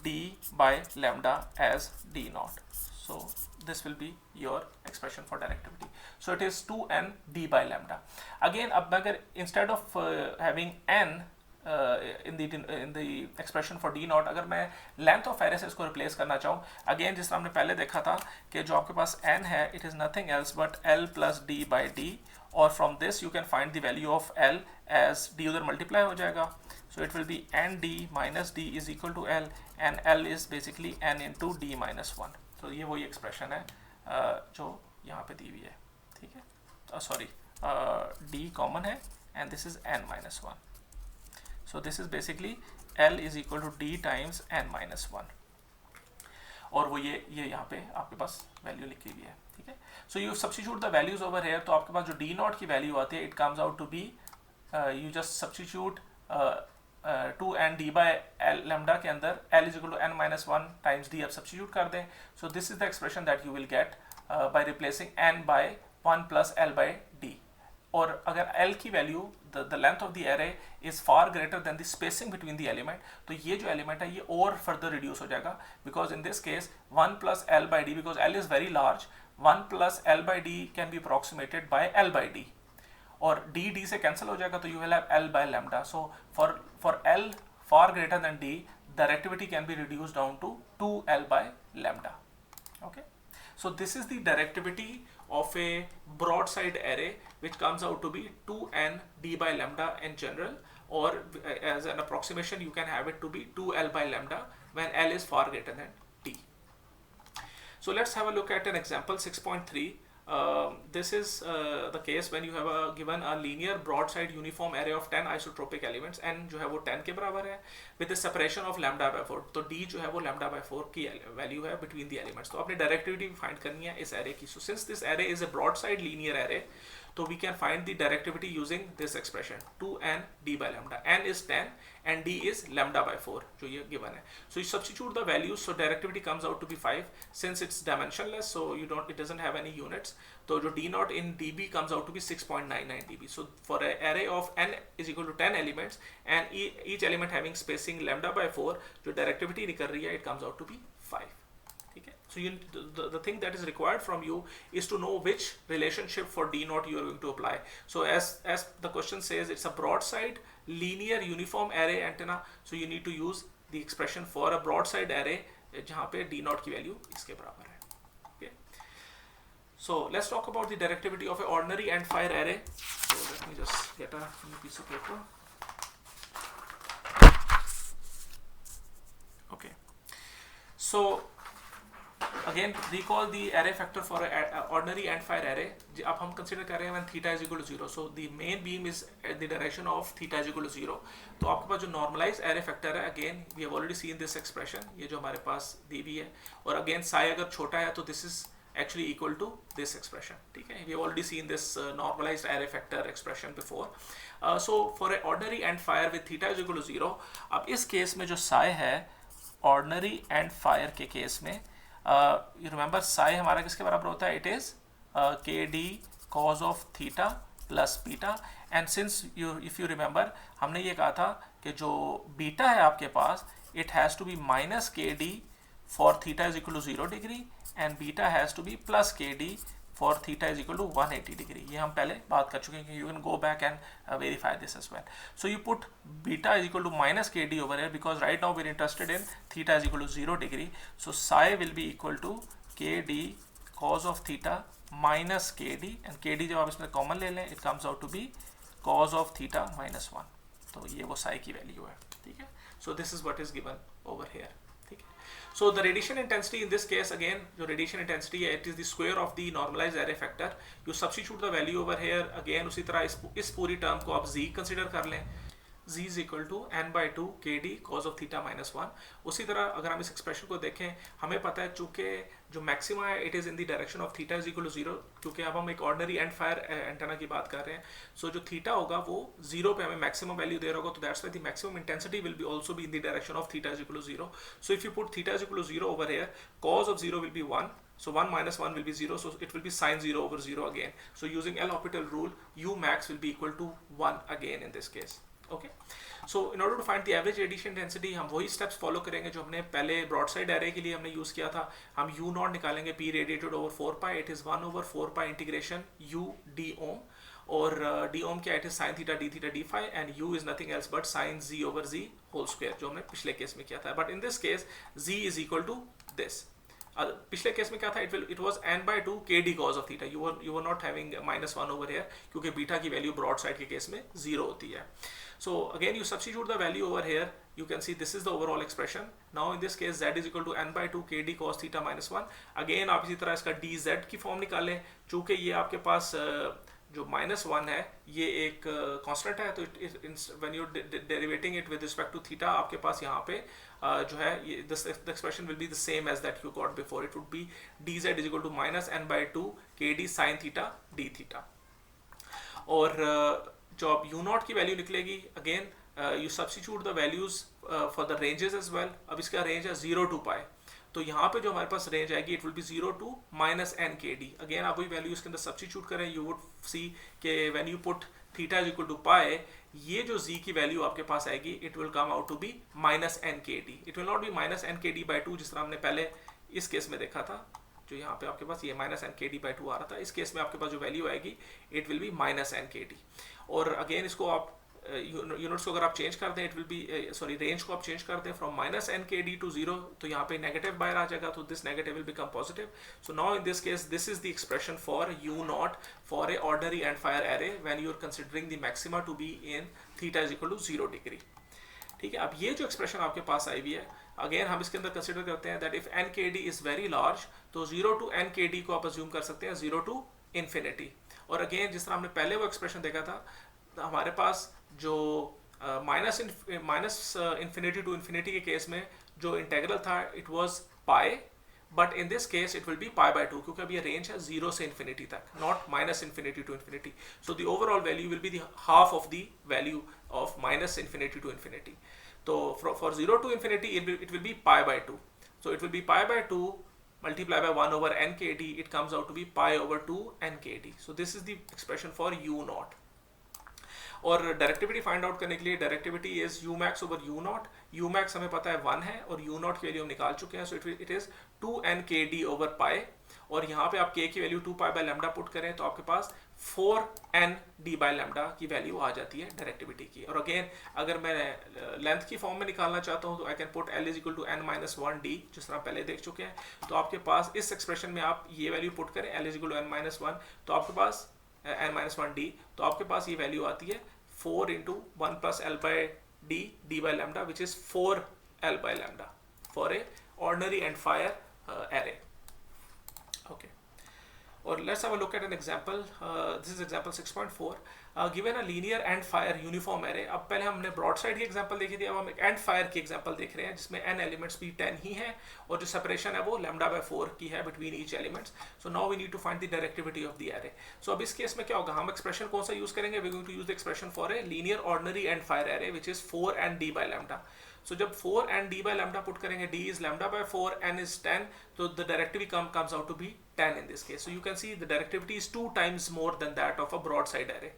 d by lambda as d naught. So this will be your expression for directivity. So it is 2n d by lambda. Again, अब अगर instead of having n in the expression for d naught, अगर मैं length of array से इसको replace करना चाहूँ, again जिस तरह हमने पहले देखा था कि जो आपके पास n है, it is nothing else but l plus d by d, और from this you can find the value of l as d उधर multiply हो जाएगा. So it will be n d minus d is equal to l, and l is basically n into d minus 1. So ये वही expression है जो यहाँ पे दी हुई है. ठीक है, sorry, d common है and this is n minus 1. So this is basically L is equal to D times n minus 1, और वो ये यहाँ पे आपके पास वैल्यू लिखी हुई है. ठीक है. So you substitute the values over here, तो आपके पास जो D naught की वैल्यू आती है, it comes out to be you just substitute 2n d by l lambda के अंदर L is equal to n minus 1 times D आप substitute कर दें. So this is the expression that you will get by replacing n by 1 plus L by D. और अगर L की value the length of the array is far greater than the spacing between the element, तो ये जो element है ये और further reduce हो जाएगा, because in this case 1 plus L by D, because L is very large, 1 plus L by D can be approximated by L by D, और D से cancel हो जाएगा, तो you will have L by lambda. So for L far greater than D, directivity can be reduced down to 2L by lambda. Okay. So this is the directivity of a broadside array, which comes out to be 2n d by lambda in general, or as an approximation you can have it to be 2l by lambda when l is far greater than d. So let's have a look at an example 6.3. This is the case when you have given a linear broadside uniform array of 10 isotropic elements, n जो है वो 10 के बराबर है, with the separation of lambda by 4. तो d जो है वो lambda by 4 की वैल्यू है between the elements. तो आपने डायरेक्टिविटी फाइंड करनी है इस array की. So since this array is a broadside linear array, so we can find the directivity using this expression 2n d by lambda. N is 10 and d is lambda by 4 जो ये given है. So you substitute the values, so directivity comes out to be 5. Since it's dimensionless, so it doesn't have any units, so जो d naught in dB comes out to be 6.99 dB. So for an array of n is equal to 10 elements and each element having spacing lambda by 4, जो directivity निकल रही है, it comes out to be 5. So the thing that is required from you is to know which relationship for d naught you are going to apply. So as the question says, it's a broadside linear uniform array antenna, so you need to use the expression for a broadside array जहाँ पे d naught की value इसके बराबर है. Okay. So let's talk about the directivity of an ordinary Endfire array. So let me just get a new piece of paper. Okay. So Again, recall the array factor for an ordinary Endfire array. अब हम consider कर रहे हैं when theta is equal to 0. So the main beam is at the direction of theta is equal to 0. तो आपके पास जो normalized array factor है, again we have already seen this expression, ये जो हमारे पास दी हुई है, और again psi अगर छोटा है तो this is actually equal to this expression. ठीक है, we have already seen this normalized array factor expression before. So for an ordinary Endfire with theta is equal to 0, अब इस केस में जो psi है ordinary Endfire के case में you remember psi हमारा किसके बराबर होता है? It is kd cos of theta plus beta, and since if you remember हमने ये कहा था कि जो बीटा है आपके पास it has to be minus kd for theta is equal to 0 degree and beta has to be plus kd for theta is equal to 180 degree. ये हम पहले बात कर चुके हैं कि you can go back and verify this as well. So you put beta is equal to minus kd over here because right now we're interested in theta is equal to 0 degree. So psi will be equal to kd cos of theta minus kd, and kd जब आप इसमें common ले लें it comes out to be cos of theta minus 1. तो ये वो psi की value है. ठीक है. So this is what is given over here. So the radiation intensity in this case, again, जो radiation intensity है, it is the square of the normalized array factor. You substitute the value over here. Again, उसी तरह इस पूरी term को आप z consider कर लें. z is equal to n by 2 kd cos of theta minus 1. उसी तरह अगर हम इस expression को देखें, हमें पता है चूँकि जो maxima है, it is in the direction of theta is equal to 0, क्योंकि अब हम एक ordinary Endfire antenna की बात कर रहे हैं. So जो theta होगा वो 0 पे हमें maximum value दे रहा होगा, तो that's why the maximum intensity will be also be in the direction of theta is equal to 0. So if you put theta is equal to 0 over here, cos of 0 will be 1. So 1 minus 1 will be 0, so it will be sine 0 over 0 again. So using L'Hopital rule, u max will be equal to 1 again in this case. Okay, so in order to find the average radiation density, हम वही steps follow करेंगे जो हमने पहले broadside array के लिए हमने use किया था. हम u naught निकालेंगे p radiated over 4 pi. It is 1 over 4 pi integration u d ohm, और d ohm क्या? It is sin theta d theta d phi, and u is nothing else but sin z over z whole square, जो हमने पिछले case में किया था. But in this case z is equal to this. पिछले case में क्या था? It was n by 2 kd cos of theta. You were not having minus 1 over here क्योंकि बीटा की वैल्यू broadside के केस में 0 होती है. So again you substitute the value over here. You can see this is the overall expression. Now in this case z is equal to n by 2 kd cos theta minus 1. Again आप इसी तरह इसका dz की form निकालें. चूँकि ये आपके पास जो minus 1 है ये एक constant है, तो when you derivating it with respect to theta, आपके पास यहाँ पे जो है the expression will be the same as that you got before. It would be dz is equal to minus n by 2 kd sin theta d theta. और जो अब u naught की वैल्यू निकलेगी, again you substitute the values for the ranges as well. अब इसका range है 0 to pi, तो यहाँ पे जो हमारे पास रेंज आएगी it will B 0 to minus n kd. Again आप वही वैल्यू इसके अंदर सब्स्टिट्यूट करें, यू वुड सी कि when you put theta is equal to pi, ये जो z की वैल्यू आपके पास आएगी it will come out to be minus n kd. It will not be minus n kd by 2 जिस तरह हमने पहले इस केस में देखा था, जो यहाँ पे आपके पास ये minus n kd by 2 आ रहा था. इस केस में आपके पास जो वैल्यू आएगी it will B minus n kd. और अगेन इसको आप यूनिट्स को अगर आप चेंज कर दें, it will B sorry range को आप चेंज कर दें from minus n kd to 0, तो यहाँ पे नेगेटिव बाहर आ जाएगा, तो this negative will become positive. So now in this case this is the expression for u naught for a ordinary endfire array when you are considering the maxima to be in theta is equal to 0 degree. ठीक है, अब ये जो expression आपके पास आई हुई है, again हम इसके अंदर कंसिडर करते हैं that if n kd is very large, तो 0 to n kd को आप अज्यूम कर सकते हैं 0 to infinity. और अगेन जिस तरह हमने पहले वो एक्सप्रेशन देखा था, हमारे पास जो माइनस इन्फिनिटी टू इन्फिनिटी के केस में जो इंटेग्रल था it was pi, but in this case it will B pi by 2, क्योंकि अब ये रेंज है 0 से इन्फिनिटी तक, not minus infinity to infinity. So the overall value will be the half of the value of minus infinity to infinity. तो for 0 to infinity it will be pi by 2. So it will be pi by 2 multiplied by 1 over n kd. It comes out to be pi over 2 n kd. So this is the expression for u naught. और directivity find out करने के लिए directivity is u max over u naught. u max हमें पता है 1 है और u naught की वैल्यू हम निकाल चुके हैं, सो it is 2n kd over pi. और यहाँ पे आप k की value 2 pi by lambda put करें तो आपके पास 4n d by lambda की वैल्यू आ जाती है डायरेक्टिविटी की. और अगेन अगर मैं लेंथ की फॉर्म में निकालना चाहता हूँ तो I can put l is equal to n minus 1 d, जिस तरह पहले देख चुके हैं. तो आपके पास इस एक्सप्रेशन में आप ये वैल्यू पुट करें l is equal to n minus 1, तो आपके पास n minus 1 d, तो आपके पास ये वैल्यू आती है 4 into 1 plus l by d d by lambda, which is 4 l by lambda for a ordinary Endfire array. Okay. Or let's have a look at an example. This is example 6.4. Given a linear and fire uniform array. अब पहले हमने broad side की example देखी थी, अब हम एक and fire की एग्जांपल देख रहे हैं जिसमें n एलिमेंट्स भी 10 ही हैं और जो सेपरेशन है वो λ/4 की है between each elements. So now we need to find the directivity of the array. So अब इस केस में क्या होगा, हम एक्सप्रेशन कौन सा यूज करेंगे, we going to use the expression for a linear ordinary endfire array which is 4n d/λ. So जब 4n d/λ पुट करेंगे, d is λ/4, n is 10, so the directivity comes out to be 10 in this case. So you can see the directivity is 2 times more than that of a broadside array.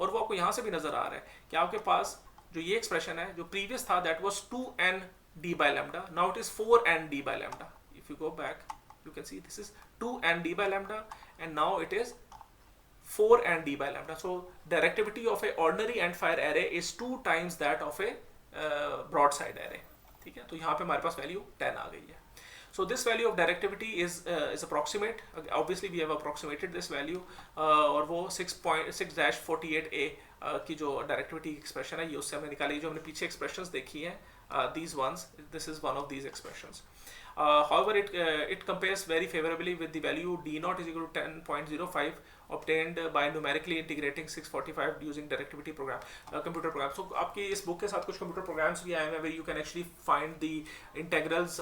और वो आपको यहाँ से भी नजर आ रहा है कि आपके पास जो ये एक्सप्रेशन है, जो प्रीवियस था that was 2n d/λ, now it is 4n d/λ. If you go back, you can see this is 2n d/λ and now it is 4n d/λ. So directivity of a ordinary and fire array is 2 times that of a broadside array. ठीक है, तो यहाँ पे हमारे पास value 10 आ गई है. So this value of directivity is approximate. Obviously we have approximated this value और वो 6.6-48a की जो डायरेक्टिविटी एक्सप्रेशन है ये उससे हमने निकाली, जो हमने पीछे एक्सप्रेशंस देखी हैं, these ones, this is one of these expressions. However, it compares very favorably with the value d0 is equal to 10.05 obtained by numerically integrating 645 using directivity program, computer program. So आपकी इस book के साथ कुछ computer programs भी आए हैं where you can actually find the integrals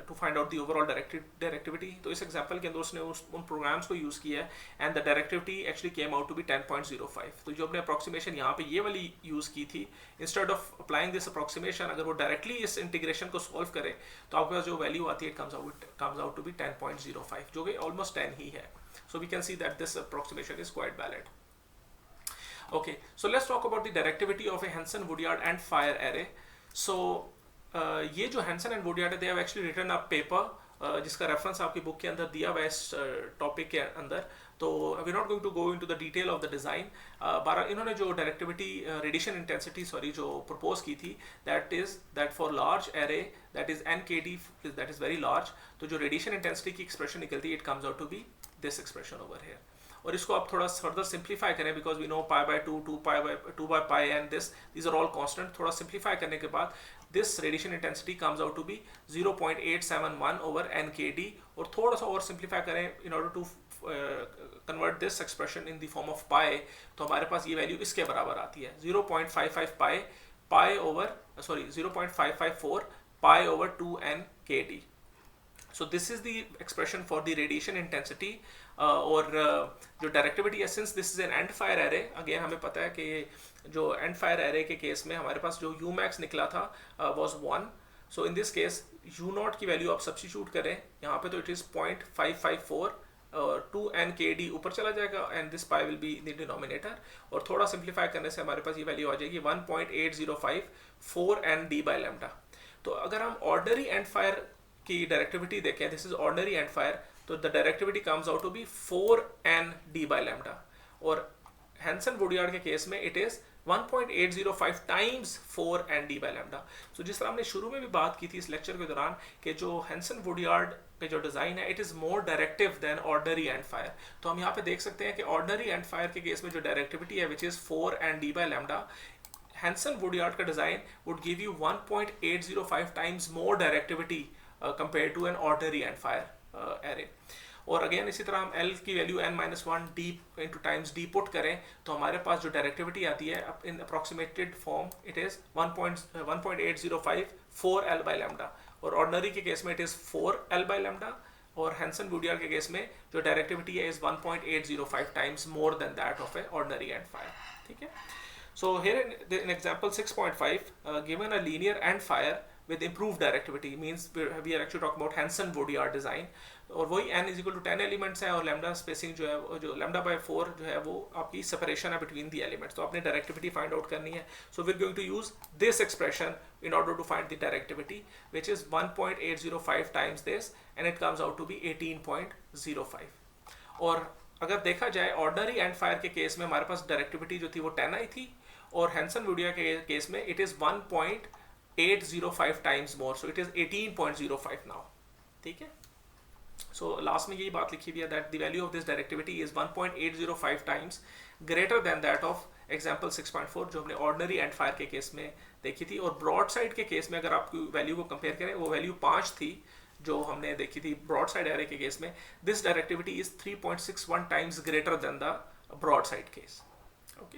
to find out the overall directivity. तो इस example के अंदर उसने उन programs को use किया है and the directivity actually came out to be 10.05. तो जो अपने approximation यहाँ पे ये वाली use की थी, instead of applying this approximation, अगर वो directly इस integration को solve करे तो आपके पास जो value आती है it comes out to be 10.05, जो कि almost 10 ही है. So we can see that this approximation is quite valid. Okay, so let's talk about the directivity of a HansenWoodyard and fire array. So ये जो Hansen and Woodyard है, they have actually written a paper जिसका reference आपकी book के अंदर दिया हुआ है इस टॉपिक के अंदर. तो we're not going to go into the detail of the design. इन्होंने जो डायरेक्टिविटी रेडिएशन इंटेंसिटी जो प्रपोज की थी, that for large array that is nkd, that is very large, तो जो रेडिएशन इंटेंसिटी की एक्सप्रेशन निकलती है, it comes out to be this expression over here. और इसको आप थोड़ा फर्दर सिंप्लीफाई करें, because we know π/2, 2 and these are all constant. थोड़ा सिंप्लीफाई करने के बाद this radiation intensity comes out to be 0.871 over nkd. और थोड़ा सा और सिंप्लीफाई करें in order to convert this expression in the form of pi, तो हमारे पास ये वैल्यू इसके बराबर आती है 0.55 0.554 pi over 2nkd. So this is the expression for the radiation intensity. और जो डायरेक्टिविटी है, since this is an Endfire array, again हमें पता है कि जो Endfire array के केस में हमारे पास जो Umax निकला था was 1. So in this case U0 की वैल्यू आप सब्स्टिट्यूट करें यहाँ पे, तो it is 0.554 और 2nkd ऊपर चला जाएगा and this pi will be in the denominator. और थोड़ा सिंप्लीफाई करने से हमारे पास ये वैल्यू आ जाएगी 1.805 4n d/λ. तो अगर हम ऑर्डिनरी Endfire की डायरेक्टिविटी देखें, दिस इज ऑर्डिनरी Endfire, तो the directivity comes out to be 4n d/λ. और Hansen-Woodyard के केस में it is 1.805 times 4n d/λ. सो जिस तरह हमने शुरू में भी बात की थी इस लेक्चर के दौरान कि जो Hansen-Woodyard के जो डिज़ाइन है, it is more directive then ordinary Endfire. तो हम यहाँ पे देख सकते हैं कि ऑर्डिनरी Endfire के केस में जो डायरेक्टिविटी है which is 4n d/λ, Hansen-Woodyard का design would give you 1.805 times more directivity compared to an ordinary Endfire array. और अगेन इसी तरह हम L की वैल्यू n-1 d into times d put करें तो हमारे पास जो डायरेक्टिविटी आती है in approximated form it is 1.805 4l/λ. और ऑर्डिनरी के केस में इट इज 4l/λ. और Hansen-Woodyard के केस में जो डायरेक्टिविटी है is 1.805 times more than that of A ordinary Endfire. ठीक है. So here in example 6.5, given a linear Endfire with improved directivity, means we are actually talking about Hansen-Woodyard design. और वही n is equal to 10 elements है और lambda spacing जो है जो λ/4 जो है वो आपकी सेपरेशन है बिटवीन दी एलिमेंट्स. तो आपने डायरेक्टिविटी फाइंड आउट करनी है. So we are going to use this expression in order to find the directivity which is 1.805 times this and it comes out to be 18.05. और अगर देखा जाए ordinary Endfire के case में हमारे पास डायरेक्टिविटी जो थी वो 10 आई थी और Hansen-Woodyard के केस में it is 1.805 times more, so it is 18.05 now. ठीक है. सो लास्ट में यही बात लिखी हुई है that the value of this directivity is 1.805 times greater then that of example 6.4 जो हमने ऑर्डिनरी Endfire के केस में देखी थी. और ब्रॉड साइड के केस में अगर आप वैल्यू को कंपेयर करें, वो वैल्यू 5 थी जो हमने देखी थी ब्रॉड साइड एरे के केस में, this directivity is 3.61 times greater than the broad side case. Okay,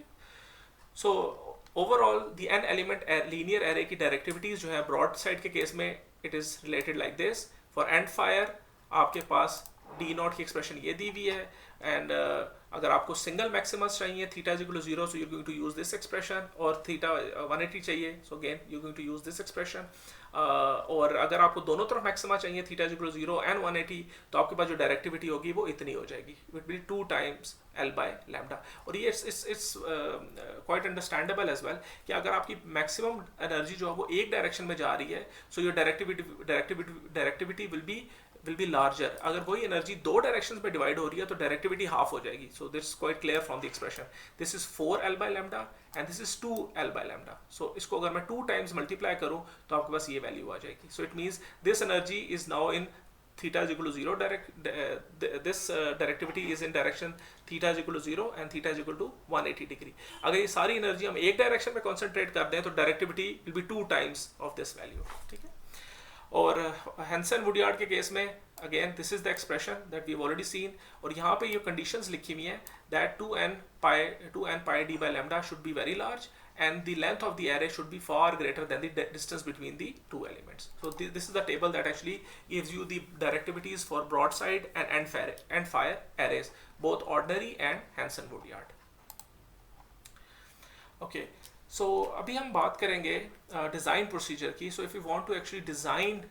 so overall the n element linear array की डायरेक्टिविटीज जो है ब्रॉड साइड के केस में it is related like this. For endfire आपके पास D naught की expression ये दी हुई है, एंड अगर आपको सिंगल मैक्सिमस चाहिए theta is equal to 0, so you going to use this expression, और थीटा 180 चाहिए, so again you going to use this expression. और अगर आपको दोनों तरफ मैक्सिमा चाहिए theta is equal to 0 and 180, तो आपके पास जो डायरेक्टिविटी होगी वो इतनी हो जाएगी, it will 2 times L by lambda. और ये it's quite understandable as well कि अगर आपकी मैक्सिमम एनर्जी जो है वो एक डायरेक्शन में जा रही है, so your directivity will be larger. अगर वही एनर्जी दो डायरेक्शंस में डिवाइड हो रही है तो डायरेक्टिविटी हाफ हो जाएगी. So this quite clear from the expression. This is 4L by lambda and this is 2L by lambda. सो इसको अगर मैं 2 टाइम्स मल्टीप्लाई करूं तो आपके पास ये वैल्यू आ जाएगी. So it means this energy is now in theta is equal to 0 this directivity is in direction theta is equal to 0 and theta is equal to 180 degree. अगर ये सारी एनर्जी हम एक डायरेक्शन में कॉन्सेंट्रेट कर दें तो directivity will be 2 times of this value. ठीक है, और हैंसन वुडयार्ड के केस में again this is the expression that we have already seen, और यहाँ पे ये कंडीशंस लिखी हुई हैं that 2n pi d by lambda should be very large and the length of the array should be far greater than the distance between the two elements. So this is the table that actually gives you the directivities for broadside and Endfire arrays, both ordinary and HansenWoodyard. Okay, so अभी हम बात करेंगे design procedure की. So if you want to actually design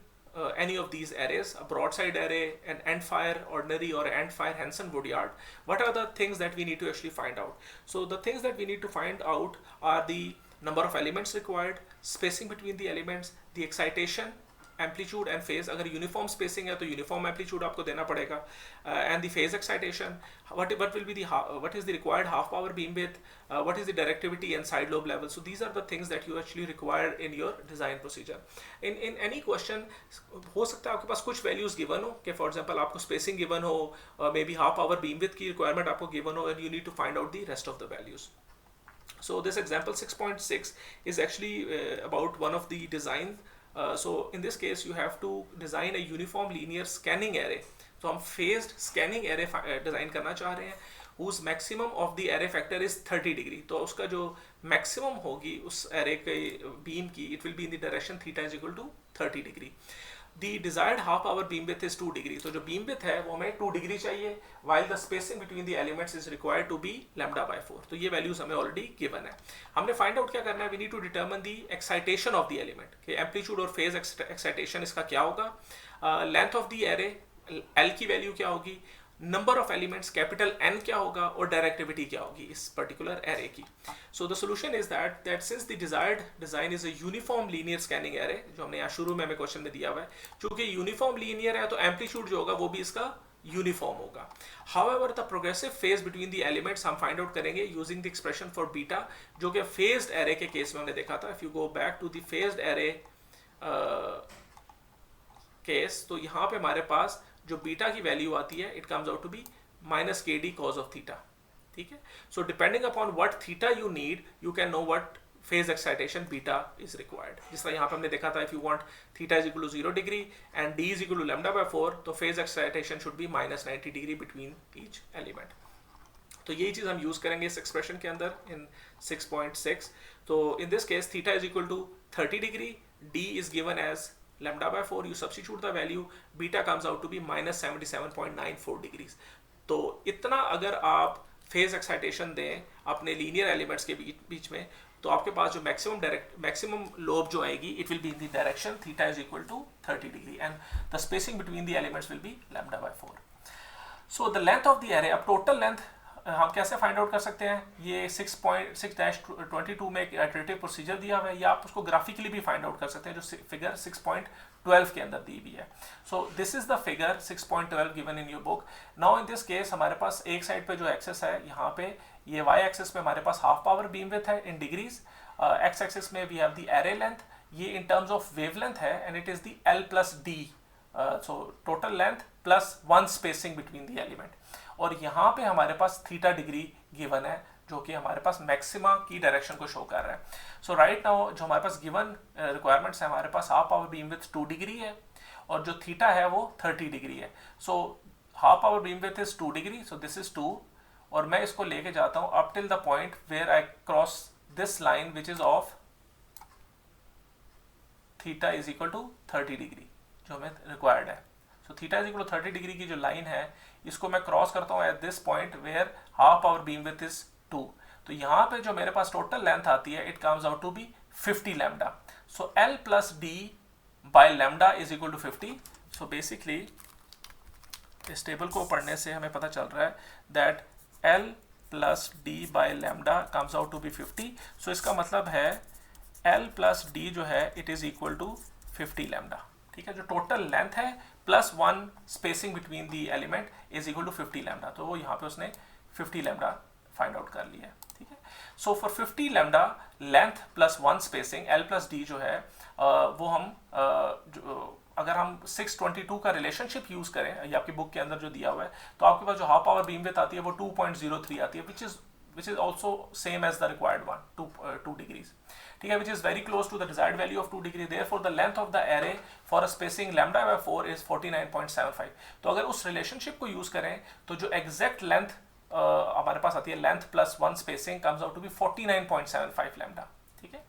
any of these arrays, a broadside array, an Endfire ordinary or Endfire HansenWoodyard, what are the things that we need to actually find out? So the things that we need to find out are the number of elements required, spacing between the elements, the excitation, amplitude and phase. अगर uniform spacing है तो uniform amplitude आपको देना पड़ेगा, and the phase excitation, what will be the what is the required half power beam width, what is the directivity and side lobe level. So these are the things that you actually require in your design procedure. In any question हो सकता है आपके पास कुछ values given हो कि for example आपको spacing given हो, may be half power beam width की रिक्वायरमेंट आपको गिवन हो, and you need to find out the rest of the values. So this example 6.6 is actually about one of the design. So in this case you have to design a uniform linear scanning array. So हम phased scanning array design करना चाह रहे हैं whose maximum of the array factor is 30 degree. तो उसका जो maximum होगी उस array के beam की, it will be in the direction theta is equal to 30 degree. The desired half power beam width is 2 degree. तो जो beam width है वो हमें 2 degree चाहिए, while the spacing between the elements is required to be lambda by 4. तो ये values हमें already given है. हमने find out क्या करना है, we need to determine the excitation of the element. कि amplitude और phase excitation इसका क्या होगा, length of the array L की value क्या होगी, number of elements capital N क्या होगा, और डायरेक्टिविटी क्या होगी इस पर्टिकुलर एरे की. So the solution is that since the desired design is a uniform linear scanning array, जो हमने यहाँ शुरू में हमें क्वेश्चन में दिया हुआ है, चूंकि यूनिफॉर्म लीनियर है तो एम्पलीट्यूड जो होगा वो भी इसका यूनिफॉर्म होगा. However the progressive phase between the elements हम फाइंड आउट करेंगे using the expression for beta, जो कि फेज्ड एरे के केस में हमने देखा था. If you go back to the phased array case, तो यहाँ पे हमारे पास जो बीटा की वैल्यू आती है it comes out to be minus kd cos of theta. ठीक है, so depending upon what theta you need you can know what phase excitation beta is required. जिस तरह यहाँ पे हमने देखा था, if you want theta is equal to 0 degree and D is equal to lambda by 4, तो phase excitation should be minus 90 degree between each element. तो यही चीज हम यूज करेंगे इस एक्सप्रेशन के अंदर इन 6.6. तो in this case theta is equal to 30 degree, D is given as lambda by 4, you substitute the value, beta comes out to be minus 77.94 degrees. तो इतना अगर आप फेज एक्साइटेशन दें अपने लीनियर एलिमेंट्स के बीच में, तो आपके पास जो मैक्सिमम लोब जो आएगी it will be in the direction theta is equal to 30 degree and the spacing between the elements will be lambda by 4. So the length of the array, अब total length हम कैसे find out कर सकते हैं, ये 6.6-22 में एक iterative procedure दिया हुआ है, या आप उसको ग्राफिकली भी फाइंड आउट कर सकते हैं जो फिगर 6.12 के अंदर दी हुई है. So this is the figure 6.12 given in your book. Now in this case हमारे पास एक साइड पे जो एक्सेस है, यहाँ पे ये वाई एक्सेस पे हमारे पास हाफ पावर बीम विड्थ है इन डिग्रीज, एक्स एक्सेस में we have the array length, ये इन टर्म्स ऑफ वेवलेंथ है and it is the L plus D, so total length plus 1 spacing between the element. और यहाँ पे हमारे पास theta degree given है जो कि हमारे पास मैक्सिमा की डायरेक्शन को शो कर रहा है. सो राइट नाउ जो हमारे पास गिवन रिक्वायरमेंट्स है, हमारे पास half power beam width 2 degree है और जो थीटा है वो 30 डिग्री है. So half power beam width is 2 degree, so this is 2, और मैं इसको लेके जाता हूँ up till the point where I cross this line which is of theta is equal to 30 degree जो हमें रिक्वायर्ड है. So theta is equal to 30 degree की जो लाइन है इसको मैं क्रॉस करता हूँ at this point where half power beam width is 2. तो यहाँ पे जो मेरे पास टोटल लेंथ आती है it comes out to be 50 lambda. So L plus D by lambda is equal to 50. So basically इस टेबल को पढ़ने से हमें पता चल रहा है that L plus D by lambda comes out to be 50. So इसका मतलब है L प्लस डी जो है it is equal to 50 lambda. ठीक है, जो टोटल लेंथ है plus 1 spacing between the element is equal to 50 lambda. तो वो यहाँ पे उसने 50 लैम्डा फाइंड आउट कर लिया है. ठीक है, so for 50 lambda length plus 1 spacing L plus D जो है वो हम अगर हम 622 का रिलेशनशिप यूज करें, ये आपकी बुक के अंदर जो दिया हुआ है, तो आपके पास जो हाफ पावर बीम विड्थ आती है वो 2.03 आती है which is also same as the required one, 2 degrees. ठीक है, which is very close to the desired value of 2 degree. Therefore the length of the array for a spacing lambda by 4 is 49.75. तो अगर उस relationship को use करें तो जो exact length हमारे पास आती है length plus 1 spacing comes out to be 49.75 lambda. ठीक है,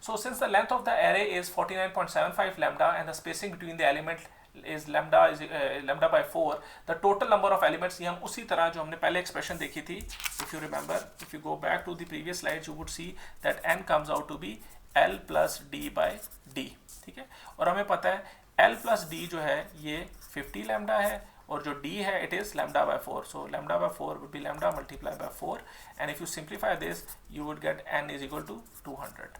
so since the length of the array is 49.75 lambda and the spacing between the element is lambda by 4, the total number of elements, ये हम उसी तरह जो हमने पहले expression देखी थी, if you remember, if you go back to the previous slides you would see that n comes out to be L plus d by d. ठीक है, और हमें पता है L plus d जो है ये 50 lambda है और जो d है it is lambda by 4. So lambda by 4 would be lambda multiplied by 4, and if you simplify this you would get n is equal to 200.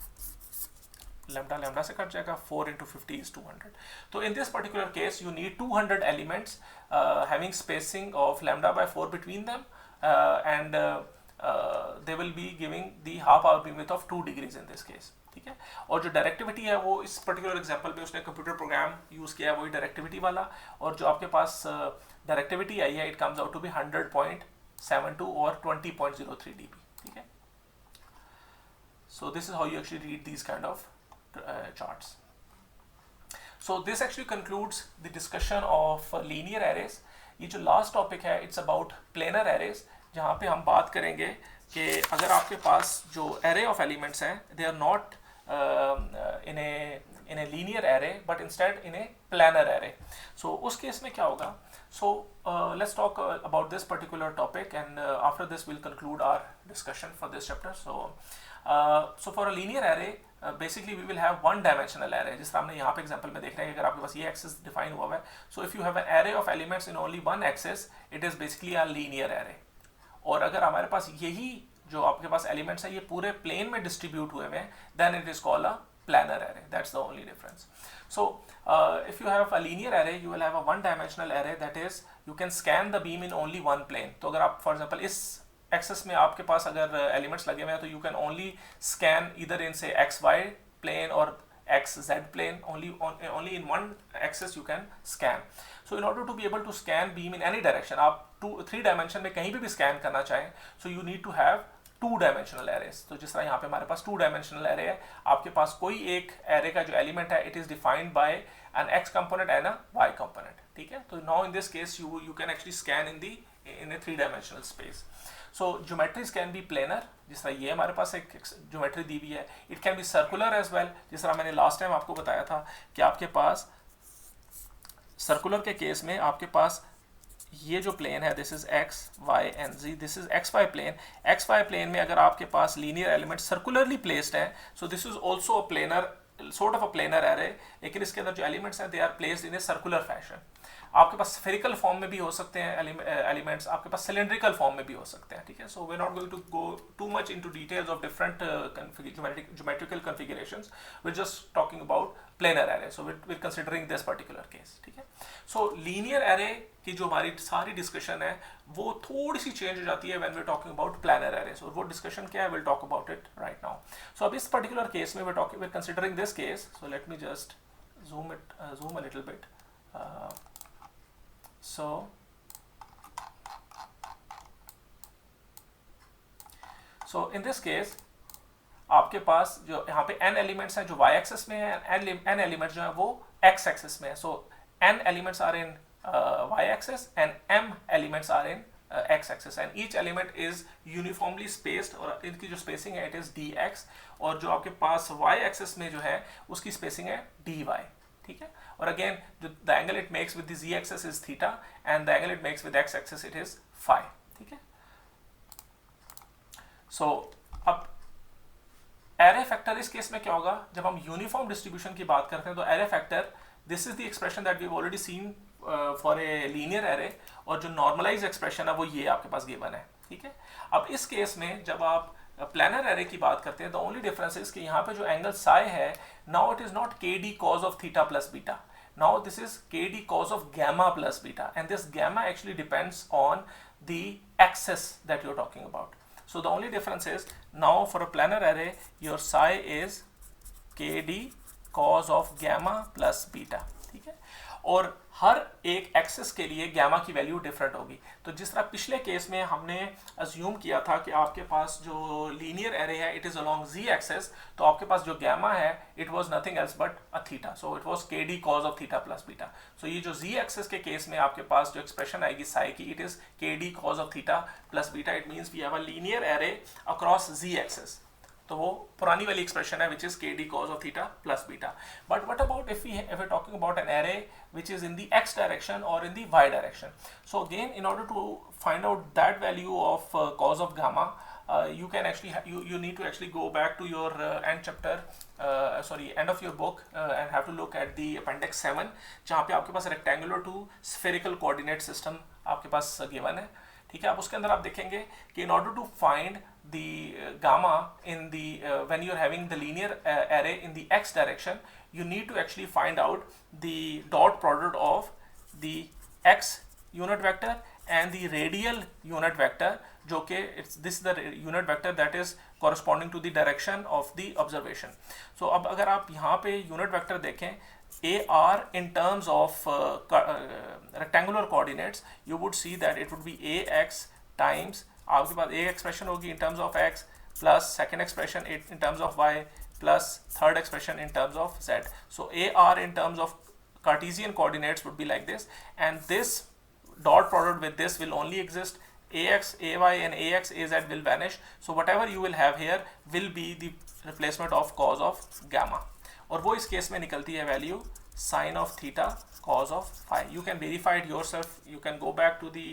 lambda lambda से कट जाएगा, 4 into 50 is 200. So in this particular case you need 200 elements having spacing of lambda by 4 between them, and they will be giving the half power beam width of 2 degrees in this case. ठीक है, और जो directivity है वो इस particular example पे उसने computer program use किया है वही डायरेक्टिविटी वाला, और जो आपके पास डायरेक्टिविटी आई है it comes out to be 100.72 और 20.03 dB. ठीक है, so this is how you actually read these kind of charts. So this actually concludes the discussion of linear arrays. ये जो last topic है it's about planar arrays, जहाँ पे हम बात करेंगे कि अगर आपके पास जो array of elements हैं they are not in a linear array but instead in a planar array. So उस केस में क्या होगा? So let's talk about this particular topic, and after this we'll conclude our discussion for this chapter. So for a linear array basically we will have one dimensional array, जिस तरह हमने यहाँ पे example में देख रहे हैं कि अगर आपके पास ये एक्सिस डिफाइन हुआ है, so if you have an array of elements in only one axis it is basically a linear array. और अगर हमारे पास यही जो आपके पास एलिमेंट्स हैं ये पूरे प्लेन में डिस्ट्रीब्यूट हुए हैं then it is called a planar array. That's the only difference. So if you have a linear array you will have a one dimensional array, that is you can scan the beam in only one plane. तो अगर आप for example इस access में आपके पास अगर elements लगे हुए हैं तो यू कैन ओनली स्कैन इधर इन से एक्स वाई प्लेन और X Z plane, only in one axis you can scan. So in order to be able to scan beam in any direction, आप 3 डायमेंशन में कहीं भी स्कैन करना चाहें, so you need to have 2 dimensional arrays. तो जिस तरह यहाँ पे हमारे पास 2 डायमेंशनल एरे है, आपके पास कोई एक एरे का जो एलिमेंट है it is defined by an X component and a Y component. ठीक है, तो now in this case you can actually scan in a 3 dimensional space. So geometries can be planar, जिस तरह ये हमारे पास एक ज्योमेट्री दी हुई है. It can be circular as well, जिस तरह मैंने लास्ट टाइम आपको बताया था कि आपके पास सर्कुलर के केस में आपके पास ये जो प्लेन है this is X Y and Z, this is X Y plane. X Y plane में अगर आपके पास लीनियर एलिमेंट सर्कुलरली प्लेस्ड है, so this is also a planar sort of a planar array, लेकिन इसके अंदर जो एलिमेंट्स हैं they are placed in a circular fashion. आपके पास स्फेरिकल फॉर्म में भी हो सकते हैं एलिमेंट्स, आपके पास सिलेंड्रिकल फॉर्म में भी हो सकते हैं. ठीक है, so we are not going to go too much into details of different geometrical configurations, we are just talking about planar array. So we are considering this particular case. ठीक है, सो linear array की जो हमारी सारी discussion है वो थोड़ी सी change हो जाती है when we are talking about planar arrays, और वो डिस्कशन क्या है will talk about it right now. So अब इस पर्टिकुलर केस में we are considering this case. So let me just zoom a little bit. So in this case आपके पास जो यहाँ पे n एलिमेंट्स हैं जो y एक्सिस में है, n एलिमेंट्स जो है वो x एक्सिस में है. सो n elements are in y-axis and m elements are in x-axis, and each element is uniformly spaced, और इनकी जो spacing है it is dx, और जो आपके पास y-axis में जो है उसकी spacing है dy, ठीक है. और again the angle it makes with the z-axis is theta and the angle it makes with x-axis it is phi, ठीक है. So अब एरे फैक्टर इस केस में क्या होगा, जब हम यूनिफॉर्म डिस्ट्रीब्यूशन की बात करते हैं तो array factor, this is the expression that we have already seen for a linear array, और जो नॉर्मलाइज एक्सप्रेशन है वो ये आपके पास गिवन है, ठीक है. अब इस केस में जब आप प्लानर एरे की बात करते हैं, द ओनली डिफरेंस इज कि यहाँ पे जो एंगल साई है, now it is not K D cos of theta plus beta, now this is K D cos of gamma plus beta, and this gamma actually depends on the axis that you are talking about. So the only difference is now for a planar array your psi is kd cos of gamma plus beta, ठीक है. और हर एक access के लिए gamma की value different होगी. तो जिस तरह पिछले केस में हमने अज्यूम किया था कि आपके पास जो लीनियर एरे है it is along z axis, तो आपके पास जो गैमा है it was nothing else but a theta, so it was kd cos of theta plus beta. So ये जो z एक्सेस के केस में आपके पास जो एक्सप्रेशन आएगी साई की, it is kd cos of theta plus beta. It means we have a linear array across z axis. तो वो पुरानी वाली एक्सप्रेशन है which is kd cos of theta plus beta. But what about if we're talking about an array which is in the x direction or in the y direction? So again, in order to find out that value of cos of gamma, you can actually you need to actually go back to your end of your book and have to look at the appendix 7, जहाँ पे आपके पास rectangular to spherical coordinate system आपके पास given है, ठीक है. अब उसके अंदर आप देखेंगे कि in order to find the gamma in the when you're having the linear array in the x direction, you need to actually find out the dot product of the x unit vector and the radial unit vector, जो कि this is the unit vector that is corresponding to the direction of the observation. So अब अगर आप यहाँ पे unit vector देखें AR in terms of rectangular coordinates, you would see that it would be AX times, आपके पास एक expression होगी in terms of x plus second expression in terms of y plus third expression in terms of z. So AR in terms of Cartesian coordinates would be like this, and this dot product with this will only exist. AX, AY and AX, AZ will vanish. So whatever you will have here will be the replacement of cos of gamma. और वो इस case में निकलती है value sin of theta cos of phi. You can verify it yourself. You can go back to the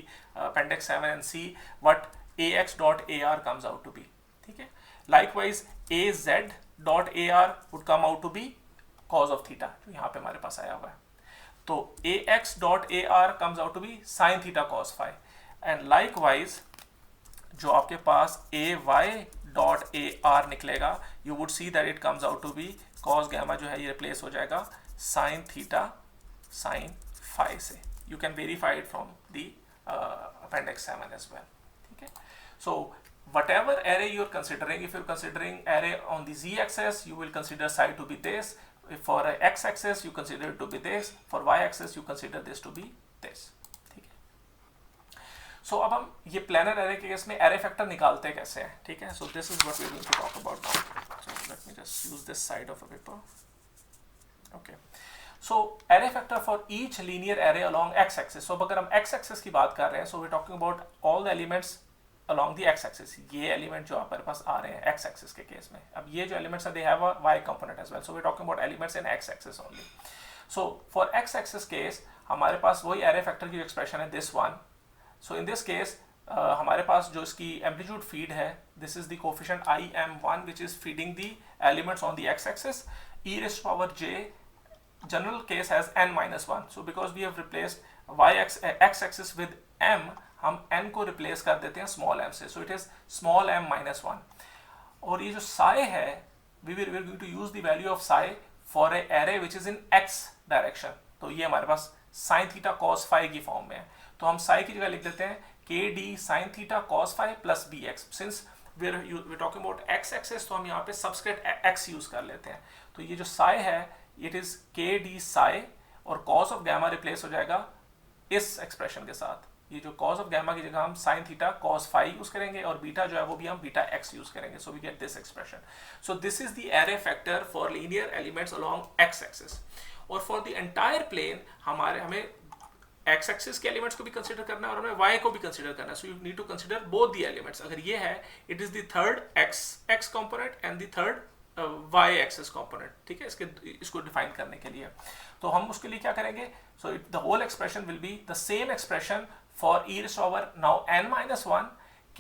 appendix 7 and see what ax dot ar comes out to be, ठीक है. Likewise az dot ar would come out to be cos of theta, जो यहाँ पे हमारे पास आया हुआ है. तो ax dot ar comes out to be sin theta cos phi, and likewise जो आपके पास ay dot ar निकलेगा, you would see that it comes out to be cos gamma, जो है ये रिप्लेस हो जाएगा sin theta sin phi से. You can verify it from the appendix 7 as well, ठीक है. So whatever array you're considering, if you're considering array on the z axis, you will consider psi to be this. If for a x axis you consider it to be this, for y axis you consider this to be this, ठीक है. So अब हम ये planar array के case में array factor निकालते कैसे हैं, ठीक है. So this is what we're going to talk about now. So let me just use this side of a paper. Okay. So array factor for each linear array along x axis. So अगर हम x axis की बात कर रहे हैं, so we're talking about all the elements along the x axis. ये element जो हमारे पास आ रहे हैं x axis के केस में. अब ये जो elements हैं, they have a y component as well. So we're talking about elements in x axis only. So for x axis case हमारे पास वही array factor की expression है, this one. So in this case हमारे पास जो इसकी amplitude feed है, this is the coefficient im1 which is feeding the elements on the x axis. E raised to power j general case has n minus 1. So because we have replaced x axis with m, हम n को replace कर देते हैं small m से. So it is small m minus 1. और ये जो psi है, we are going to use the value of psi for a array which is in x direction. तो ये हमारे पास sin theta cos phi की फॉर्म में है. तो हम psi की जगह लिख देते हैं kd sin theta cos phi plus bx. Since we're talking about x axis, तो हम यहाँ पे सबस्क्रिप्ट x यूज कर लेते हैं. तो ये जो psi है, it is kd psi, और cos of gamma रिप्लेस हो जाएगा इस एक्सप्रेशन के साथ. ये जो cos ऑफ गैमा की जगह हम sin theta cos phi use करेंगे और बीटा जो है वो भी हम बीटा x यूज करेंगे. So we get this expression. So this is the array factor for linear elements along x axis. और फॉर द एंटायर प्लेन हमें x एक्सिस के एलिमेंट्स को भी कंसीडर करना है और हमें y को भी कंसीडर करना है. So you need to consider both the elements. अगर ये है, it is the third x component and the third y axis component. ठीक है, इसको डिफाइन करने के लिए तो हम उसके लिए क्या करेंगे. So the whole expression will be the same expression for e raised over now n-1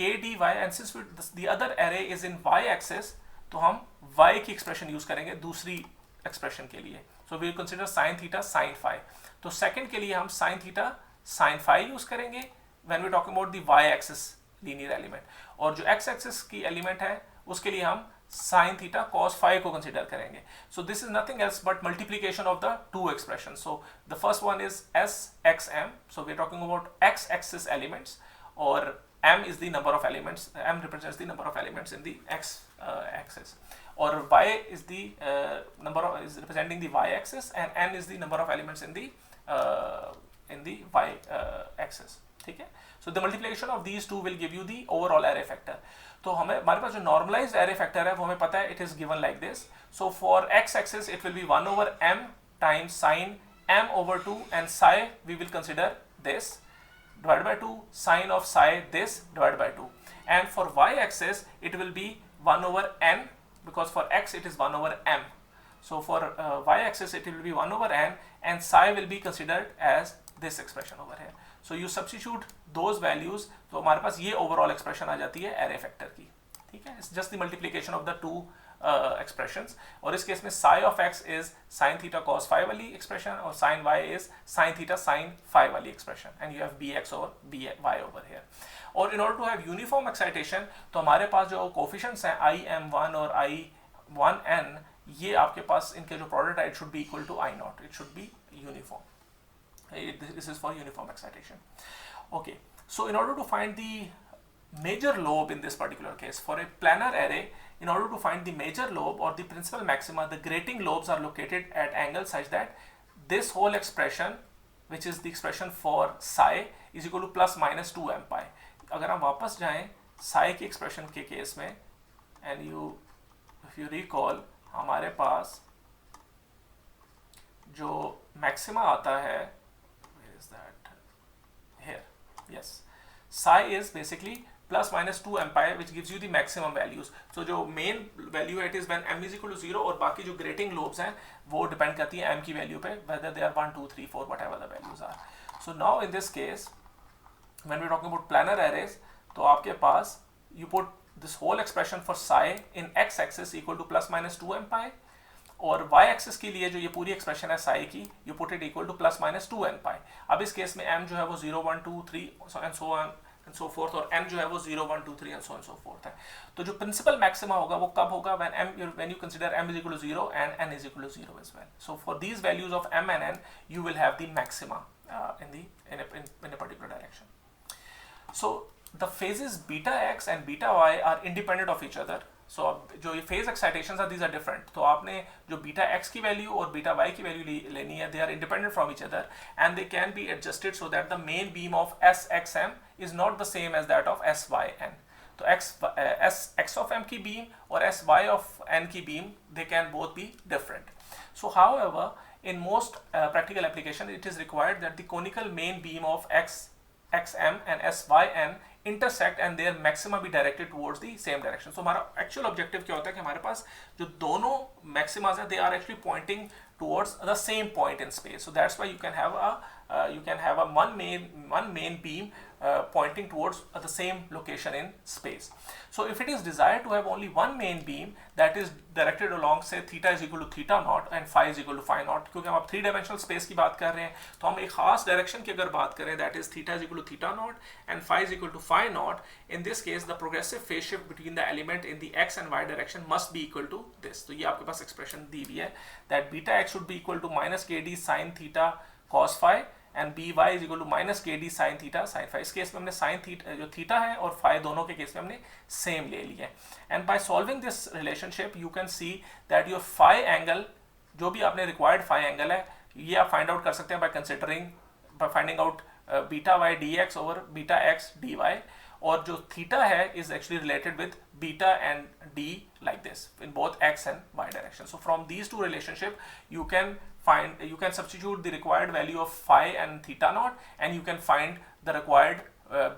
k dy, and since the other array is in y axis तो हम y की एक्सप्रेशन यूज करेंगे दूसरी एक्सप्रेशन के लिए. So we consider sin theta sin phi. तो second के लिए हम sin theta sin phi use करेंगे when we talking about the y axis linear element. और जो x एक्सिस की एलिमेंट है उसके लिए हम sin theta cos phi को consider करेंगे. So this is nothing else but multiplication of the two expressions. So the first one is sxm. So we are talking about x axis elements, or m is the number of elements. M represents the number of elements in the x axis, or y is the is representing the y axis, and n is the number of elements in the y axis. ठीक है. So the multiplication of these two will give you the overall array factor. तो हमारे पास जो normalised array factor है वो हमें पता है, it is given like this. So for x axis it will be 1 over m times sin m over 2 and psi we will consider this divided by 2 sin of psi this divided by 2. And for y axis it will be 1 over n because for x it is 1 over m. So for y axis it will be 1 over n and psi will be considered as this expression over here. So you substitute those values, तो हमारे पास ये overall expression आ जाती है array factor की. ठीक है, it's just the multiplication of the two expressions. और इस केस में psi of x is sin theta cos phi वाली एक्सप्रेशन और sin y is sin theta sin phi वाली एक्सप्रेशन, एंड यू हैव bx और by over here. और in order to have uniform excitation तो हमारे पास जो कोफिशिएंट्स हैं im1 और i1n, ये आपके पास इनके जो प्रोडक्ट है it should be equal to i0. It should be uniform. This is for uniform excitation. Okay, so in order to find the major lobe in this particular case, for a planar array, in order to find the major lobe or the principal maxima, the grating lobes are located at angles such that this whole expression, which is the expression for psi, is equal to plus minus 2 m pi. अगर हम वापस जाएं psi की expression के case में, and if you recall, हमारे पास जो maxima आता है, yes, psi is basically plus minus 2 m pi, which gives you the maximum values. So जो main value है it is when m is equal to 0, और बाकी जो grating lobes हैं वो depend करती है m की value पे, whether they are 1 2 3 4 whatever the values are. So now in this case when we are talking about planar arrays, तो आपके पास you put this whole expression for psi in x axis equal to plus minus 2 m pi, और y axis के लिए जो ये पूरी expression है psi की, you put it equal two plus minus 2 n पाई. अब इस केस में m जो है वो 0 1 2 3 and so on and so fourth, और n जो है वो 0 1 2 3 and so on so fourth है. तो जो प्रिंसिपल मैक्सिमा होगा वो कब होगा, when you consider m is equal to 0 and n is equal to 0 as well. So for these values of m and n you will have the maxima in a particular direction. So the phases beta x and beta y are independent of each other. So जो ये phase excitations are, these are different. तो आपने जो beta x की value और beta y की value लेनी है, they are independent from each other and they can be adjusted so that the main beam of sxm is not the same as that of syn. तो x of m की beam और sy of n की beam, they can both be different. So however, in most practical application it is required that the conical main beam of xm and syn intersect and their maxima be directed towards the same direction. So हमारा actual objective क्या होता है कि हमारे पास जो दोनों maximas हैं, they are actually pointing towards the same point in space. So that's why you can have a one main beam pointing towards the same location in space. So if it is desired to have only one main beam that is directed along, say theta is equal to theta naught and phi is equal to phi naught, क्योंकि हम अब 3-dimensional space की बात कर रहे हैं, तो हम एक खास direction की अगर बात करें, that is theta is equal to theta naught and phi is equal to phi naught, in this case the progressive phase shift between the element in the x and y direction must be equal to this. तो ये आपके पास expression दी हुई है that beta x should be equal to minus kd sin theta cos phi and by is equal to minus kd sin theta sin phi. इस case में हमने sin theta जो theta है और phi दोनों के केस में हमने सेम ले लिया है. And by solving this relationship you can see that your phi angle, जो भी आपने required phi angle है, ये आप find out कर सकते हैं by finding out beta Y D X over beta X D Y, और जो थीटा है is actually related with beta and D like this in both x and y direction. So from these two relationship you can substitute the required value of phi and theta naught, and you can find the required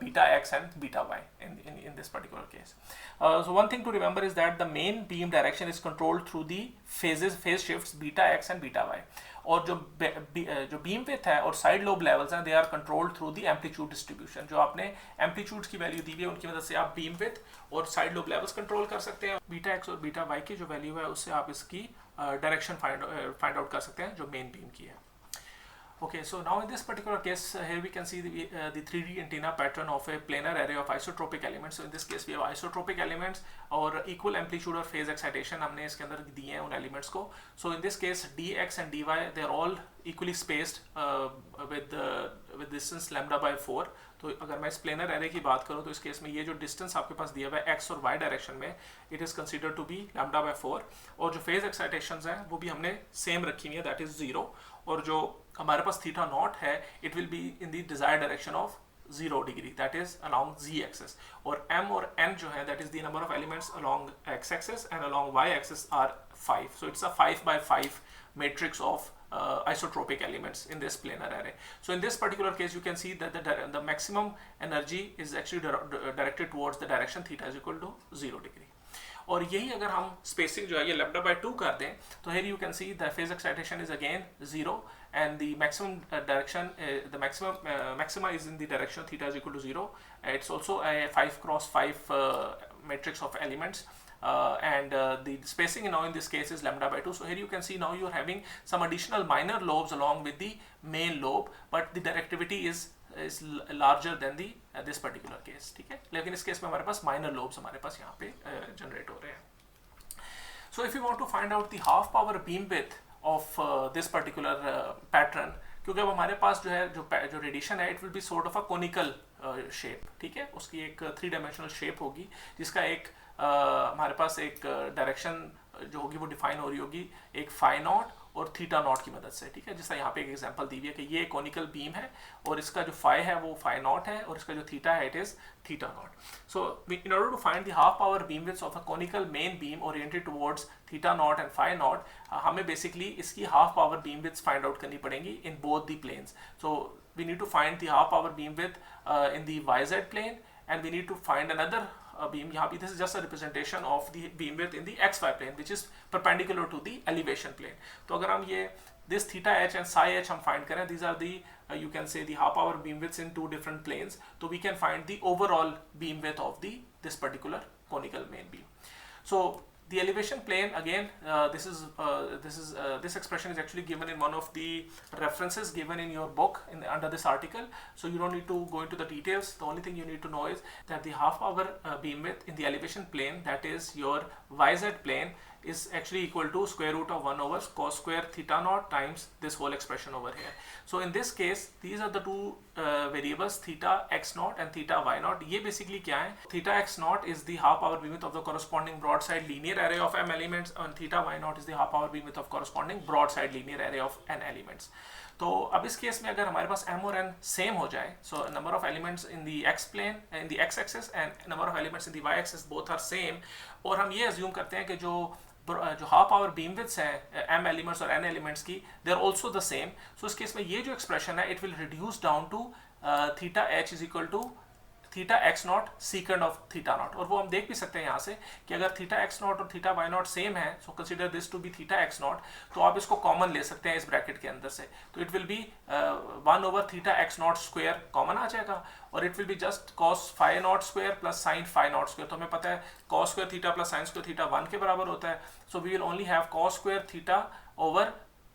beta x and beta y in this particular case. So one thing to remember is that the main beam direction is controlled through the phase shifts beta x and beta y, और जो beam width है और side lobe levels हैं, they are controlled through the amplitude distribution. जो आपने amplitudes की value दी हुई है उनकी मदद से आप बीम विड्थ और साइड लोब लेवल्स कंट्रोल कर सकते हैं. बीटा एक्स और बीटा वाई की जो वैल्यू है उससे आप इसकी डायरेक्शन फाइंड आउट कर सकते हैं जो मेन बीम की है. Okay, so now in this particular case, here we can see the 3D antenna pattern of a planar array of isotropic elements. So in this case we have isotropic elements और equal amplitude और phase excitation हमने इसके अंदर दिए हैं उन elements को. So in this case dx and dy they are all equally spaced with distance lambda by 4. तो अगर मैं इस प्लेनर एरे की बात करूँ तो इस केस में ये जो डिस्टेंस आपके पास दिया हुआ है x और y डायरेक्शन में, it is considered to be lambda by 4, और जो फेज एक्साइटेशंस हैं वो भी हमने सेम रखी हुई है, दैट इज़ 0, और जो हमारे पास थीटा नॉट है it will be in the desired direction of 0 degree, that is along z axis, और m और n जो है that is the number of elements along x axis and along y axis are 5. So it's a 5 by 5 matrix of isotropic elements in this planar array. So in this particular case you can see that the maximum energy is actually directed towards the direction theta is equal to 0 degree. और यही अगर हम spacing जो है ये lambda by 2 कर दें तो here you can see the phase excitation is again 0 and the maximum direction maxima is in the direction theta is equal to 0. It's also a 5 cross 5 matrix of elements. And the spacing now in this case is lambda by 2. So here you can see now you are having some additional minor lobes along with the main lobe, but the directivity is larger than the this particular case. ठीक है, लेकिन इस case में हमारे पास minor lobes हमारे पास यहाँ पे generate हो रहे हैं. So if you want to find out the half power beam width of this particular pattern, क्योंकि अब हमारे पास जो है जो रेडिएशन है it will B sort of a conical shape. ठीक है, उसकी एक 3 डायमेंशनल शेप होगी जिसका एक हमारे पास एक डायरेक्शन जो होगी वो डिफाइन हो रही होगी एक फाई नॉट और थीटा नॉट की मदद से. ठीक है, जिसका यहाँ पे एक एग्जांपल दी हुई है कि ये कोनिकल बीम है और इसका जो फाई है वो फाई नॉट है और इसका जो थीटा है it is theta naught. So in order to find the half power beam width of a conical main beam oriented towards theta naught and phi naught, हमें बेसिकली इसकी half power beam width find out करनी पड़ेगी in both the planes. So we need to find the half power beam width in the YZ plane and we need to find another beam. यहाँ पे this is just a representation of the beam width in the XY plane which is perpendicular to the elevation plane. तो अगर हम ये this theta h and psi h हम find करें, these are the you can say the half power beam widths in 2 different planes, so we can find the overall beam width of this particular conical main beam. So the elevation plane again, this expression is actually given in one of the references given in your book under this article, so you don't need to go into the details. The only thing you need to know is that the half power beam width in the elevation plane, that is your YZ plane, is actually equal to square root of 1 over cos square theta naught times this whole expression over here. So in this case these are the two variables theta x naught and theta y naught. ये basically क्या है? Theta x naught is the half power beam width of the corresponding broadside linear array of m elements and theta y naught is the half power beam width of corresponding broadside linear array of n elements. तो अब इस case में अगर हमारे पास m और n same हो जाए, so number of elements in the x plane in the x axis and number of elements in the y axis both are same, और हम ये assume करते हैं कि जो हाफ पावर बीम विड्थ्स हैं m एलिमेंट्स और n एलिमेंट्स की, they are also the same. So इस केस में ये जो एक्सप्रेशन है it will reduce down to theta h is equal to theta x not secant of theta not. और वो हम देख भी सकते हैं यहाँ से कि अगर थीटा एक्स नॉट और थीटा वाई नॉट सेम है, so consider this to be theta x naught, तो आप इसको कॉमन ले सकते हैं इस ब्रैकेट के अंदर से. तो it will be 1 over theta x not square common आ जाएगा और it will be just cos phi not square plus sine phi not square. तो हमें पता है cos square theta plus sine square theta 1 के बराबर होता है. So we will only have cos square theta over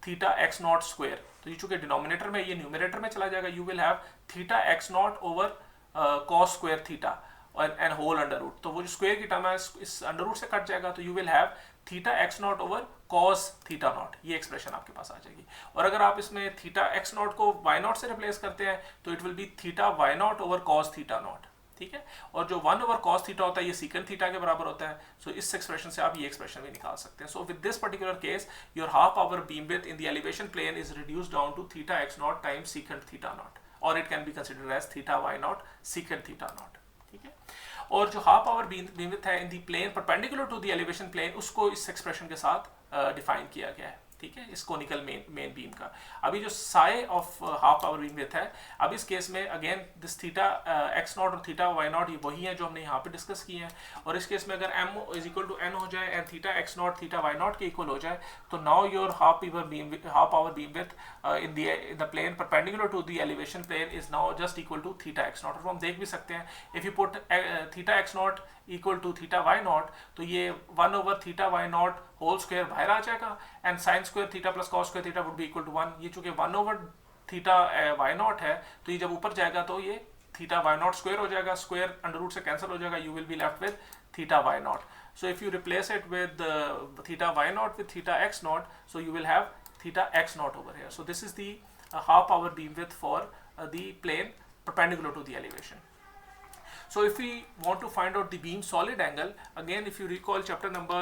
theta x not square. तो ये चूंकि डिनोमिनेटर में ये न्यूमिनेटर में चला जाएगा, you will have theta x naught over cos square theta and whole under root. तो वो जो स्क्वायर की टर्म है इस अंडर रूट से कट जाएगा, तो you will have theta x naught over cos theta naught. ये एक्सप्रेशन आपके पास आ जाएगी. और अगर आप इसमें थीटा एक्स नॉट को वाई नॉट से रिप्लेस करते हैं तो it will be theta Y naught over cos theta not. ठीक है, और जो 1 ओवर कॉस थीटा होता है ये सीकेंड थीटा के बराबर होता है. सो इस एक्सप्रेशन से आप ये एक्सप्रेशन भी निकाल सकते हैं. So with this particular case your half power beam width in the elevation plane is reduced down to theta x not times secant theta not. और it can be considered as theta Y not secant theta not, ठीक है। और जो half power beam width है in the plane perpendicular to the elevation plane, उसको इस expression के साथ डिफाइन किया गया है, ठीक है, इस कोनिकल मेन बीम का। अभी जो sigh of half power beam width है, अब इस केस में again this theta x naught और थीटा वाई नॉट ये वही है जो हमने यहाँ पे डिस्कस किए हैं, और इस केस में अगर m is equal to n हो जाए and theta x naught theta Y naught के इक्वल हो जाए, तो now your half power beam width in the plane perpendicular to the elevation plane is now just equal to theta x naught. और हम देख भी सकते हैं if you put theta x naught equal to theta Y naught, तो ये 1 over theta Y naught whole square बाहर आ जाएगा and sine square theta plus cos square theta would be equal to 1। ये चूंकि 1 ओवर थीटा वाई नॉट है, तो ये जब ऊपर जाएगा तो ये थीटा वाई नॉट स्क्वायर हो जाएगा, स्क्वायर अंडर रूट से कैंसिल हो जाएगा, you will be left with theta Y naught. So if you replace it with theta Y naught with theta x naught, so you will have theta x naught over here. So this is the half power beam width for the plane perpendicular to the elevation. So if we want to find out the beam solid angle, again if you recall chapter number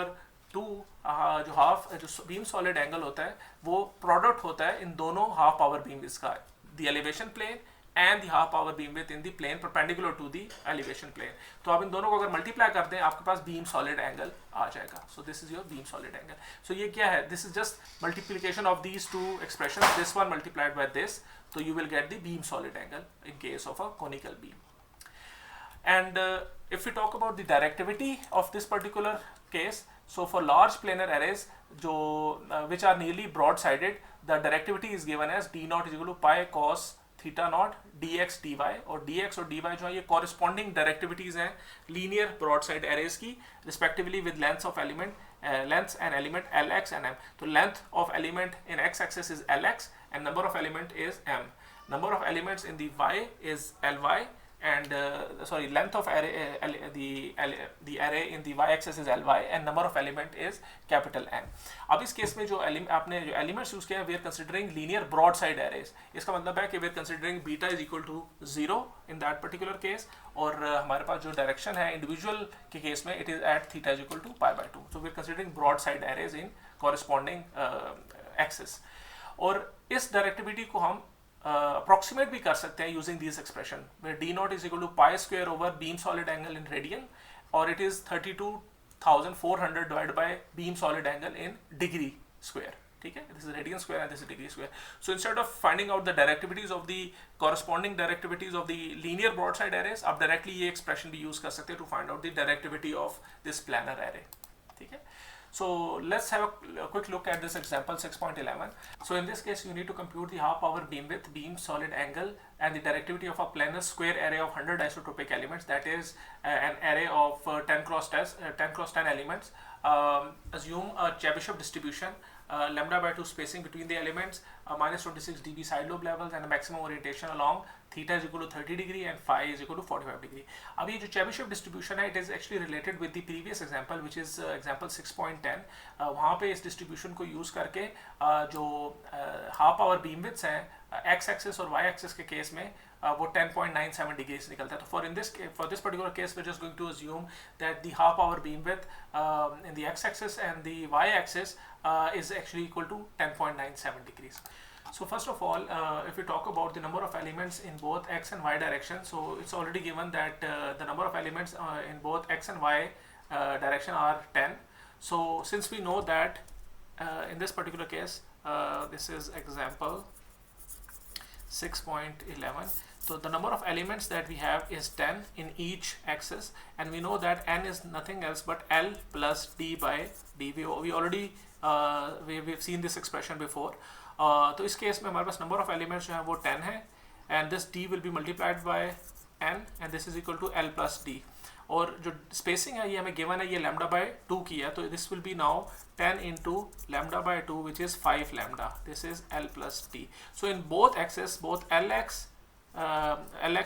2, जो beam solid angle होता है वो product होता है इन दोनों half power beam widths का, the elevation plane and the half power beam width in the plane perpendicular to the elevation plane. तो आप इन दोनों को अगर मल्टीप्लाई कर दें आपके पास beam solid angle आ जाएगा. So this is your beam solid angle. So ये क्या है? This is just multiplication of these two expressions. This one multiplied by this. So you will get the beam solid angle in case of a conical beam. And if we talk about the directivity of this particular case, so for large planar arrays जो which are nearly broad-sided, the directivity is given as d naught is equal to pi cos theta naught dx dy, और dx और dy जो है ये corresponding डायरेक्टिविटीज हैं linear broad side arrays की respectively with length of element length and element lx and m. तो length of element in x axis is lx and number of element is m. Number of elements in the y is ly and length of array the array in the y-axis is ly and number of element is capital N. अब इस case में जो आपने जो elements use किया है, we are considering linear broad side arrays. इसका मतलब है कि we are considering beta is equal to 0 in that particular case, और हमारे पास जो डायरेक्शन है इंडिविजुअल के केस में it is at theta is equal to pi by 2. So we are considering broad side arrays in corresponding axis. और इस directivity को हम अप्रोक्सीमेट भी कर सकते हैं using this expression where d naught is equal to pi square over beam solid angle in radian, or it is 32,400 divided by beam solid angle in degree square. ठीक है, this is radian square and this is degree square. So instead of finding out the directivities of the corresponding directivities of the linear broadside arrays, आप directly ये expression भी use कर सकते हैं to find out the directivity of this planar array. ठीक है. So let's have a quick look at this example 6.11. So in this case you need to compute the half power beam width, beam solid angle and the directivity of a planar square array of 100 isotropic elements, that is an array of 10 cross 10 elements. Assume a Chebyshev distribution, lambda by 2 spacing between the elements, minus 26 dB side lobe levels and a maximum orientation along theta is equal to 30 degree and phi is equal to 45 degree. अब ये जो Chebyshev distribution है, it is actually related with the previous example which is example 6.10. वहाँ पे इस distribution को use करके जो half power beam widths हैं x axis और y axis के case में वो 10.97 degrees निकलता है. तो for this particular case we're just going to assume that the half power beam width in the x axis and the y axis is actually equal to 10.97 degrees. So first of all, if we talk about the number of elements in both x and y direction, so it's already given that the number of elements in both x and y direction are 10. So since we know that in this particular case, this is example 6.11. So the number of elements that we have is 10 in each axis, and we know that n is nothing else but L plus d by d. We already we've seen this expression before. तो इस case में हमारे पास number of elements जो है वो 10 है and this d will be multiplied by n and this is equal to l plus d. और जो स्पेसिंग है ये हमें गिवन है, ये लैम्डा बाय 2 की है, तो this will B now 10 into lambda by 2 which is 5 lambda. This is l plus d. So in both axes, both lx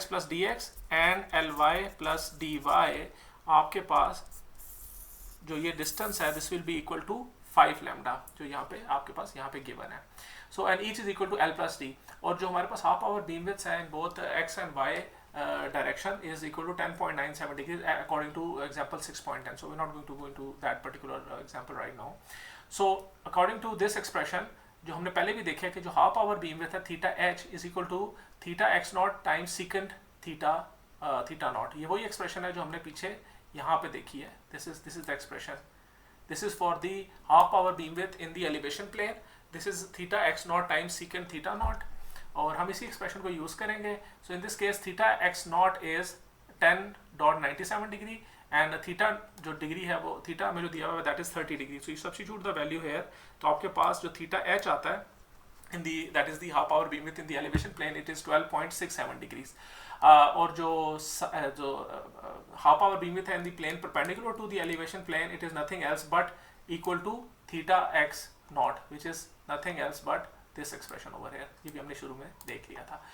plus dx and ly plus dy, आपके पास जो ये डिस्टेंस है this will be equal to 5 lambda जो यहाँ पे आपके पास यहाँ पे गिवन है. So and each is equal to l plus D. और जो हमारे पास हाफ पावर बीम विड्थ है in both x and y direction is equal to 10.97 degrees according to example 6.10. So we're not going to go into that particular example right now. So according to this expression, जो हमने पहले भी देखा है कि जो half power beam width है theta H is equal to theta x not times secant theta theta naught. ये वही एक्सप्रेशन है जो हमने पीछे यहाँ पे देखी है। This is the expression, this is for the half power beam width in the elevation plane, this is theta x not times secant theta not, और हम इसी एक्सप्रेशन को यूज करेंगे। So in this case theta x not is 10.97 degree and theta जो degree है वो theta में जो दिया हुआ है that is 30 degree. So you substitute the value here, तो आपके पास जो थीटा एच आता है in the that is the half power beam width in the elevation plane, it is 12.67 degrees. और जो हाफ पावर बीम विड्थ है in the plane perpendicular to the elevation plane, it is nothing else but equal to theta x not which is nothing else but this expression over here. ये भी हमने शुरू में देख लिया था।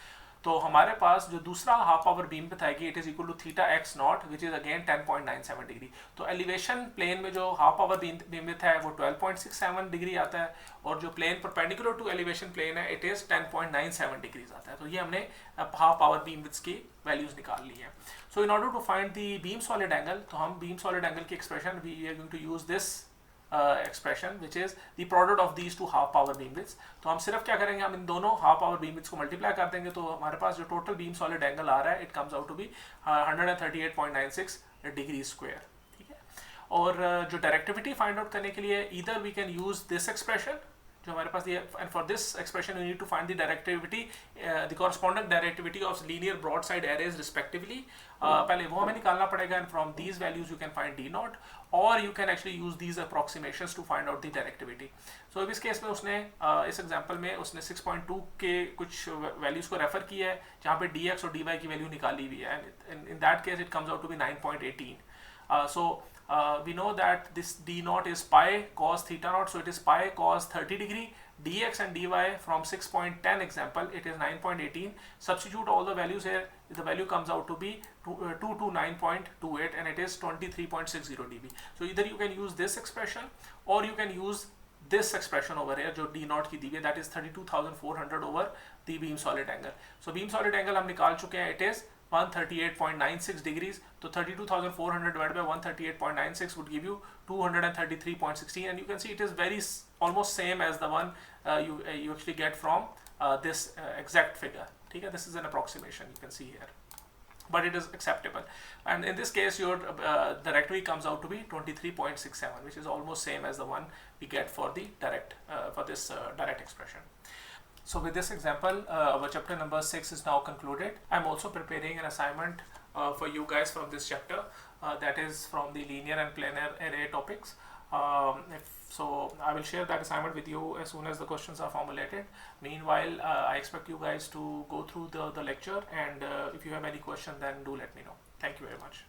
तो हमारे पास जो दूसरा हाफ पावर बीम विड्थ आएगी it is equal to theta x not which is again 10.97 degree. तो एलिवेशन प्लेन में जो हाफ पावर बीम विड्थ है वो 12.67 डिग्री आता है, और जो plane perpendicular to elevation plane है इट इज 10.97 डिग्रीज आता है। तो ये हमने हाफ पावर बीम विड्थ की वैल्यूज निकाल ली है। So in order to find the beam solid angle, तो हम बीम सॉलिड एंगल की expression we are going to use this expression which is the product of these two half power beam widths। तो हम सिर्फ क्या करेंगे, हम इन दोनों half power beam widths को मल्टीप्लाई कर देंगे, तो हमारे पास जो टोटल बीम सॉलिड एंगल आ रहा है it comes out to be 138.96 degree square. ठीक है, और जो डायरेक्टिविटी फाइंड आउट करने के लिए either we can use this expression जो हमारे पास ये, and for this expression we need to find the directivity, the corresponding directivity of linear broad side arrays respectively. पहले वो हमें निकालना पड़ेगा, and from these values you can find D not, और you can actually use these approximations to find out the directivity. So इस case में उसने इस एग्जांपल में उसने 6.2 के कुछ वैल्यूज को रेफर किया है जहाँ पे dx और dy की वैल्यू निकाली हुई है, and in that case it comes out to be 9.18। सो we know that this d naught is pi cos theta naught, so it is pi cos 30 degree, dx and dy from 6.10 example it is 9.18. Substitute all the values here, the value comes out to be 229.28 and it is 23.60 dB. So either you can use this expression or you can use this expression over here जो d naught की दी है, that is 32,400 over the beam solid angle. So beam solid angle हम निकाल चुके हैं, it is 138.96 degrees, तो 32,400 divided by 138.96 would give you 233.16, and you can see it is very almost same as the one you actually get from this exact figure. ठीक है, this is an approximation you can see here, but it is acceptable, and in this case your directory comes out to be 23.67, which is almost same as the one we get for the direct expression. So with this example, our chapter number 6 is now concluded. I'm also preparing an assignment for you guys from this chapter that is from the linear and planar array topics. So I will share that assignment with you as soon as the questions are formulated. Meanwhile, I expect you guys to go through the lecture, and if you have any question then do let me know. Thank you very much.